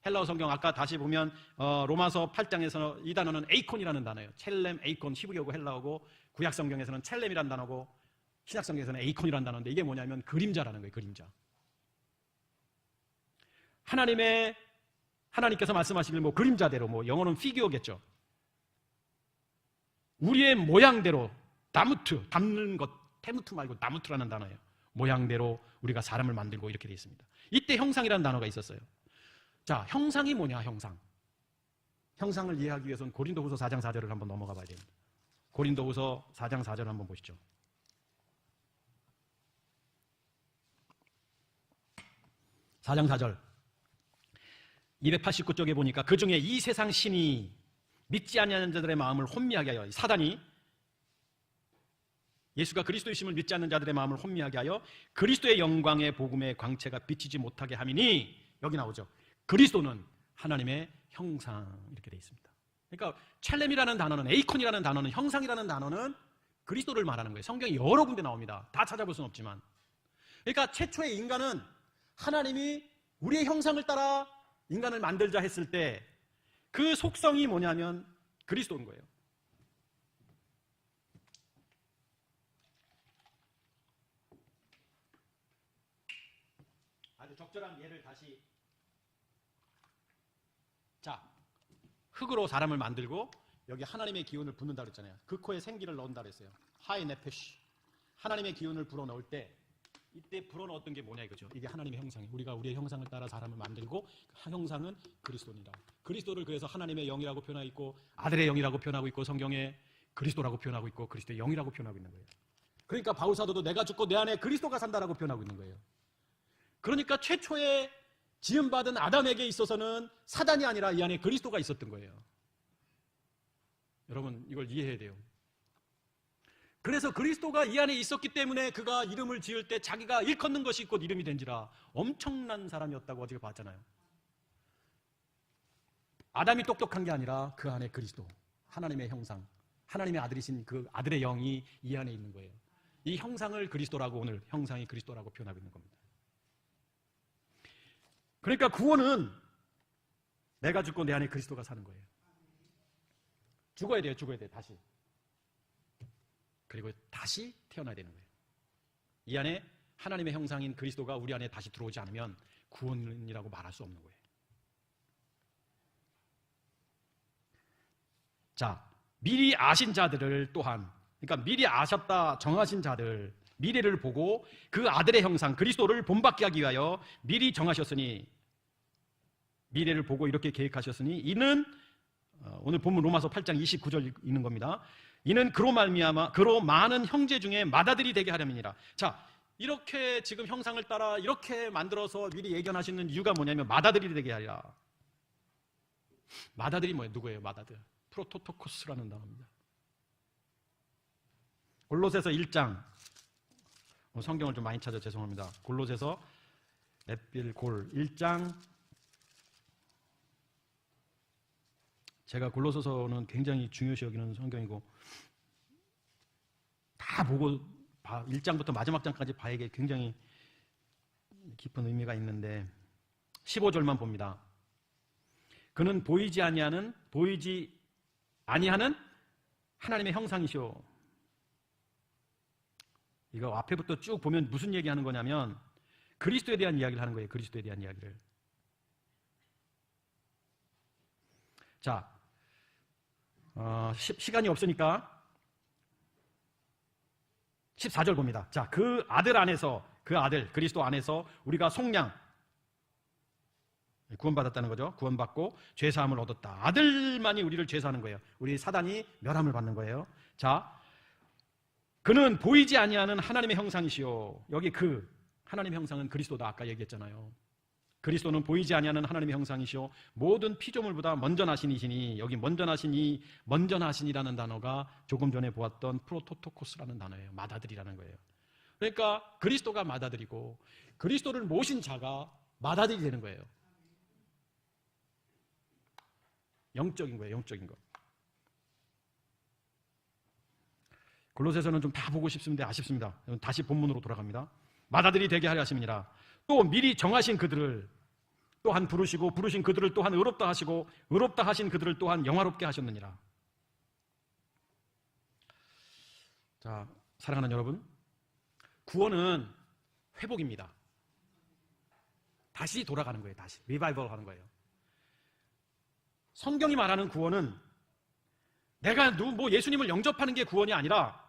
헬라어 성경 아까 다시 보면 로마서 8장에서 이 단어는 에이콘이라는 단어예요. 첼렘, 에이콘, 히브리어고 헬라어고, 구약 성경에서는 첼렘이라는 단어고 신약 성경에서는 에이콘이라는 단어인데, 이게 뭐냐면 그림자라는 거예요. 그림자. 하나님께서 말씀하시길 뭐 그림자대로, 뭐 영어는 피규어겠죠. 우리의 모양대로, 나무트, 담는 것, 테무트 말고 나무트라는 단어예요. 모양대로 우리가 사람을 만들고, 이렇게 되어 있습니다. 이때 형상이라는 단어가 있었어요. 자, 형상이 뭐냐, 형상. 형상을 이해하기 위해서는 고린도후서 4장 4절을 한번 넘어가 봐야 됩니다. 고린도후서 4장 4절 한번 보시죠. 4장 4절. 289쪽에 보니까 그 중에 이 세상 신이 믿지 아니하는 자들의 마음을 혼미하게 하여, 사단이 예수가 그리스도이심을 믿지 않는 자들의 마음을 혼미하게 하여 그리스도의 영광의 복음의 광채가 비치지 못하게 함이니, 여기 나오죠. 그리스도는 하나님의 형상, 이렇게 되어 있습니다. 그러니까 첼렘이라는 단어는, 에이콘이라는 단어는, 형상이라는 단어는 그리스도를 말하는 거예요. 성경이 여러 군데 나옵니다. 다 찾아볼 수는 없지만. 그러니까 최초의 인간은 하나님이 우리의 형상을 따라 인간을 만들자 했을 때 그 속성이 뭐냐면 그리스도인 거예요. 아주 적절한 예를 다시. 자, 흙으로 사람을 만들고 여기 하나님의 기운을 붓는다 그랬잖아요. 그 코에 생기를 넣는다 그랬어요. 하이 네페시. 하나님의 기운을 불어넣을 때, 이때 불어넣었던 게 뭐냐 이거죠. 이게 하나님의 형상이에요. 우리가 우리의 형상을 따라 사람을 만들고, 그 형상은 그리스도입니다. 그리스도를 그래서 하나님의 영이라고 표현하고 있고, 아들의 영이라고 표현하고 있고, 성경에 그리스도라고 표현하고 있고, 그리스도의 영이라고 표현하고 있는 거예요. 그러니까 바울 사도도 내가 죽고 내 안에 그리스도가 산다라고 표현하고 있는 거예요. 그러니까 최초의 지음받은 아담에게 있어서는 사단이 아니라 이 안에 그리스도가 있었던 거예요. 여러분, 이걸 이해해야 돼요. 그래서 그리스도가 이 안에 있었기 때문에 그가 이름을 지을 때 자기가 일컫는 것이 곧 이름이 된지라, 엄청난 사람이었다고 어제 봤잖아요. 아담이 똑똑한 게 아니라 그 안에 그리스도, 하나님의 형상, 하나님의 아들이신 그 아들의 영이 이 안에 있는 거예요. 이 형상을 그리스도라고, 오늘 형상이 그리스도라고 표현하고 있는 겁니다. 그러니까 구원은 내가 죽고 내 안에 그리스도가 사는 거예요. 죽어야 돼요. 다시. 그리고 다시 태어나야 되는 거예요. 이 안에 하나님의 형상인 그리스도가 우리 안에 다시 들어오지 않으면 구원이라고 말할 수 없는 거예요. 자, 미리 아신 자들을 또한, 그러니까 미리 아셨다 정하신 자들, 미래를 보고 그 아들의 형상 그리스도를 본받게 하기 위하여 미리 정하셨으니, 미래를 보고 이렇게 계획하셨으니, 이는 오늘 본문 로마서 8장 29절 있는 겁니다. 이는 그로 말미암아 그로 많은 형제 중에 맏아들이 되게 하려니라. 자, 이렇게 지금 형상을 따라 이렇게 만들어서 미리 예견하시는 이유가 뭐냐면 맏아들이 되게 하리라. 맏아들이 뭐예요? 누구예요? 맏아들. 프로토토코스라는 단어입니다. 골로새서 1장. 성경을 좀 많이 찾아 죄송합니다. 골로새서 에필골 1장. 제가 골로새서는 굉장히 중요시 여기는 성경이고 다 보고 1장부터 마지막 장까지 봐야게 굉장히 깊은 의미가 있는데 15절만 봅니다. 그는 보이지 아니하는 하나님의 형상이시오. 이거 앞에부터 쭉 보면 무슨 얘기하는 거냐면 그리스도에 대한 이야기를 하는 거예요. 그리스도에 대한 이야기를. 자, 시간이 없으니까 14절 봅니다. 자, 그 아들 그리스도 안에서 우리가 속량 구원받았다는 거죠. 구원받고 죄사함을 얻었다. 아들만이 우리를 죄사하는 거예요. 우리 사단이 멸함을 받는 거예요. 자, 그는 보이지 아니하는 하나님의 형상이시요. 여기 그 하나님의 형상은 그리스도다. 아까 얘기했잖아요. 그리스도는 보이지 아니하는 하나님의 형상이시요 모든 피조물보다 먼저 나신 이시니, 여기 먼저 나신이라는 단어가 조금 전에 보았던 프로토토코스라는 단어예요. 맏아들이라는 거예요. 그러니까 그리스도가 맏아들이고 그리스도를 모신 자가 맏아들이 되는 거예요. 영적인 거예요. 영적인 거. 골로새서는 좀 다 보고 싶은데 아쉽습니다. 다시 본문으로 돌아갑니다. 맏아들이 되게 하려 하심이니라. 또 미리 정하신 그들을 또한 부르시고 부르신 그들을 또한 의롭다 하시고 의롭다 하신 그들을 또한 영화롭게 하셨느니라. 자, 사랑하는 여러분, 구원은 회복입니다. 다시 돌아가는 거예요. 다시 리바이벌 하는 거예요. 성경이 말하는 구원은 내가 예수님을 영접하는 게 구원이 아니라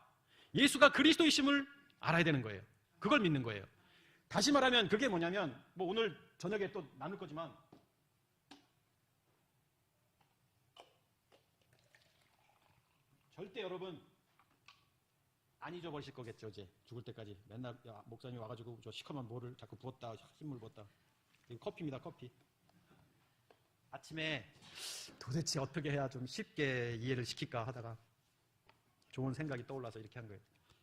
예수가 그리스도이심을 알아야 되는 거예요. 그걸 믿는 거예요. 다시 말하면 그게 뭐냐면 오늘 저녁에 또 나눌 거지만 절대 여러분 안 잊어버리실 거겠죠. 이제 죽을 때까지 맨날 목사님 와가지고 저 시커먼 뭐를 자꾸 부었다 흰물 부었다. 이거 커피입니다. 커피. 아침에 도대체 어떻게 해야 좀 쉽게 이해를 시킬까 하다가 좋은 생각이 떠올라서 이렇게 한 거예요.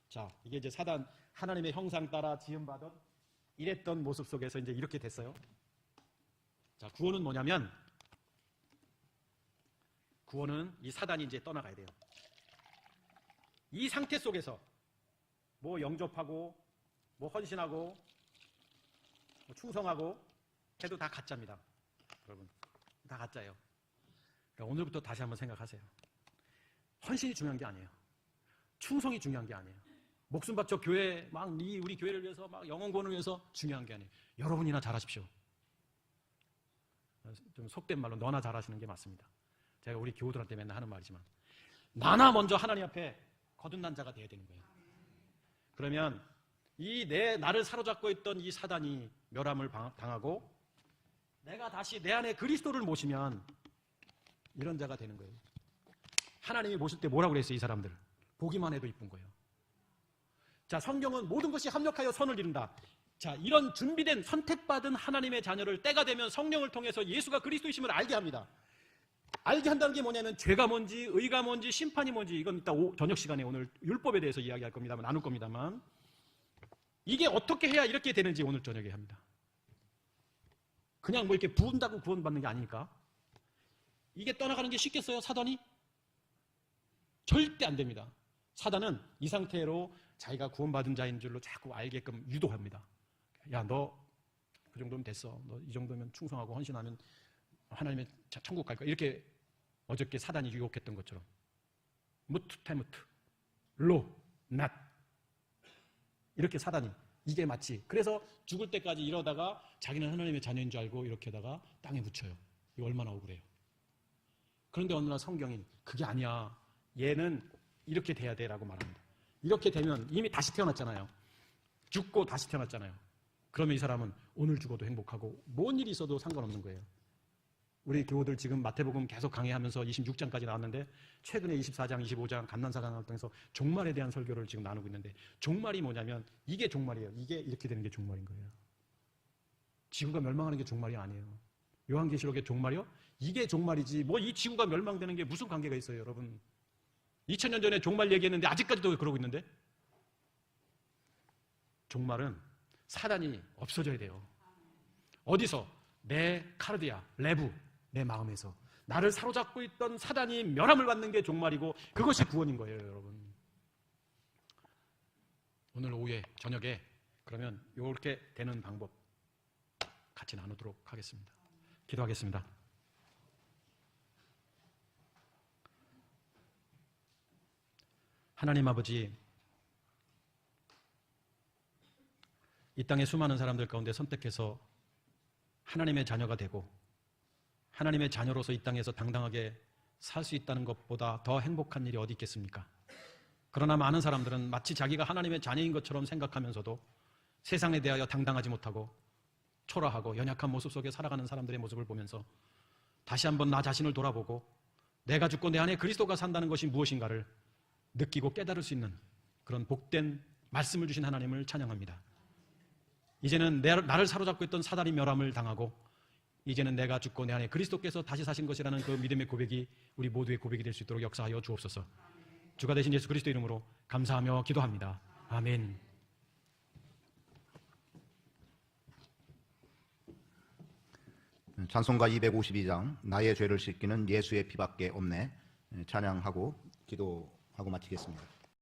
자, 이게 이제 사단 하나님의 형상 따라 지음받은 이랬던 모습 속에서 이제 이렇게 됐어요. 자, 구원은 뭐냐면 구원은 이 사단이 이제 떠나가야 돼요. 이 상태 속에서 영접하고 헌신하고 충성하고 해도 다 가짜입니다. 여러분, 다 가짜예요. 그러니까 오늘부터 다시 한번 생각하세요. 헌신이 중요한 게 아니에요. 충성이 중요한 게 아니에요. 목숨 바쳐 교회 우리 교회를 위해서 영혼구원을 위해서 중요한 게 아니에요. 여러분이나 잘하십시오. 좀 속된 말로 너나 잘하시는 게 맞습니다. 제가 우리 교우들한테 맨날 하는 말이지만 나나 먼저 하나님 앞에 거듭난 자가 돼야 되는 거예요. 그러면 나를 사로잡고 있던 이 사단이 멸함을 당하고 내가 다시 내 안에 그리스도를 모시면 이런 자가 되는 거예요. 하나님이 모실 때 뭐라고 그랬어요? 이 사람들 보기만 해도 이쁜 거예요. 자, 성경은 모든 것이 합력하여 선을 이룬다. 자, 이런 준비된 선택받은 하나님의 자녀를 때가 되면 성령을 통해서 예수가 그리스도이심을 알게 합니다. 알게 한다는 게 뭐냐면 죄가 뭔지 의가 뭔지 심판이 뭔지 이건 이따 저녁 시간에 오늘 율법에 대해서 이야기할 겁니다만 나눌 겁니다만 이게 어떻게 해야 이렇게 되는지 오늘 저녁에 합니다. 그냥 이렇게 부은다고 구원받는 게 아니니까. 이게 떠나가는 게 쉽겠어요? 사단이? 절대 안 됩니다. 사단은 이 상태로 자기가 구원받은 자인 줄로 자꾸 알게끔 유도합니다. 야, 너 그 정도면 됐어. 너 이 정도면 충성하고 헌신하면 하나님의 천국 갈 거야. 이렇게 어저께 사단이 유혹했던 것처럼 무트 테무트 로 낫 이렇게 사단이 이게 마치 그래서 죽을 때까지 이러다가 자기는 하나님의 자녀인 줄 알고 이렇게 하다가 땅에 묻혀요. 이거 얼마나 억울해요. 그런데 어느 날 성경이 그게 아니야. 얘는 이렇게 돼야 돼라고 말합니다. 이렇게 되면 이미 다시 태어났잖아요. 죽고 다시 태어났잖아요. 그러면 이 사람은 오늘 죽어도 행복하고 뭔 일이 있어도 상관없는 거예요. 우리 교우들 지금 마태복음 계속 강의하면서 26장까지 나왔는데 최근에 24장, 25장 감난사강을 통해서 종말에 대한 설교를 지금 나누고 있는데 종말이 뭐냐면 이게 종말이에요. 이게 이렇게 되는 게 종말인 거예요. 지구가 멸망하는 게 종말이 아니에요. 요한계시록의 종말이요? 이게 종말이지 뭐 이 지구가 멸망되는 게 무슨 관계가 있어요, 여러분. 2000년 전에 종말 얘기했는데 아직까지도 그러고 있는데 종말은 사단이 없어져야 돼요. 어디서? 내 카르디아, 레부, 내 마음에서 나를 사로잡고 있던 사단이 멸함을 받는 게 종말이고 그것이 구원인 거예요, 여러분. 오늘 오후에 저녁에 그러면 이렇게 되는 방법 같이 나누도록 하겠습니다. 기도하겠습니다. 하나님 아버지, 이 땅의 수많은 사람들 가운데 선택해서 하나님의 자녀가 되고 하나님의 자녀로서 이 땅에서 당당하게 살 수 있다는 것보다 더 행복한 일이 어디 있겠습니까? 그러나 많은 사람들은 마치 자기가 하나님의 자녀인 것처럼 생각하면서도 세상에 대하여 당당하지 못하고 초라하고 연약한 모습 속에 살아가는 사람들의 모습을 보면서 다시 한번 나 자신을 돌아보고 내가 죽고 내 안에 그리스도가 산다는 것이 무엇인가를 느끼고 깨달을 수 있는 그런 복된 말씀을 주신 하나님을 찬양합니다. 이제는 나를 사로잡고 있던 사단이 멸함을 당하고 이제는 내가 죽고 내 안에 그리스도께서 다시 사신 것이라는 그 믿음의 고백이 우리 모두의 고백이 될 수 있도록 역사하여 주옵소서. 주가 되신 예수 그리스도 이름으로 감사하며 기도합니다. 아멘. 찬송가 252장 나의 죄를 씻기는 예수의 피밖에 없네 찬양하고 기도하고 마치겠습니다.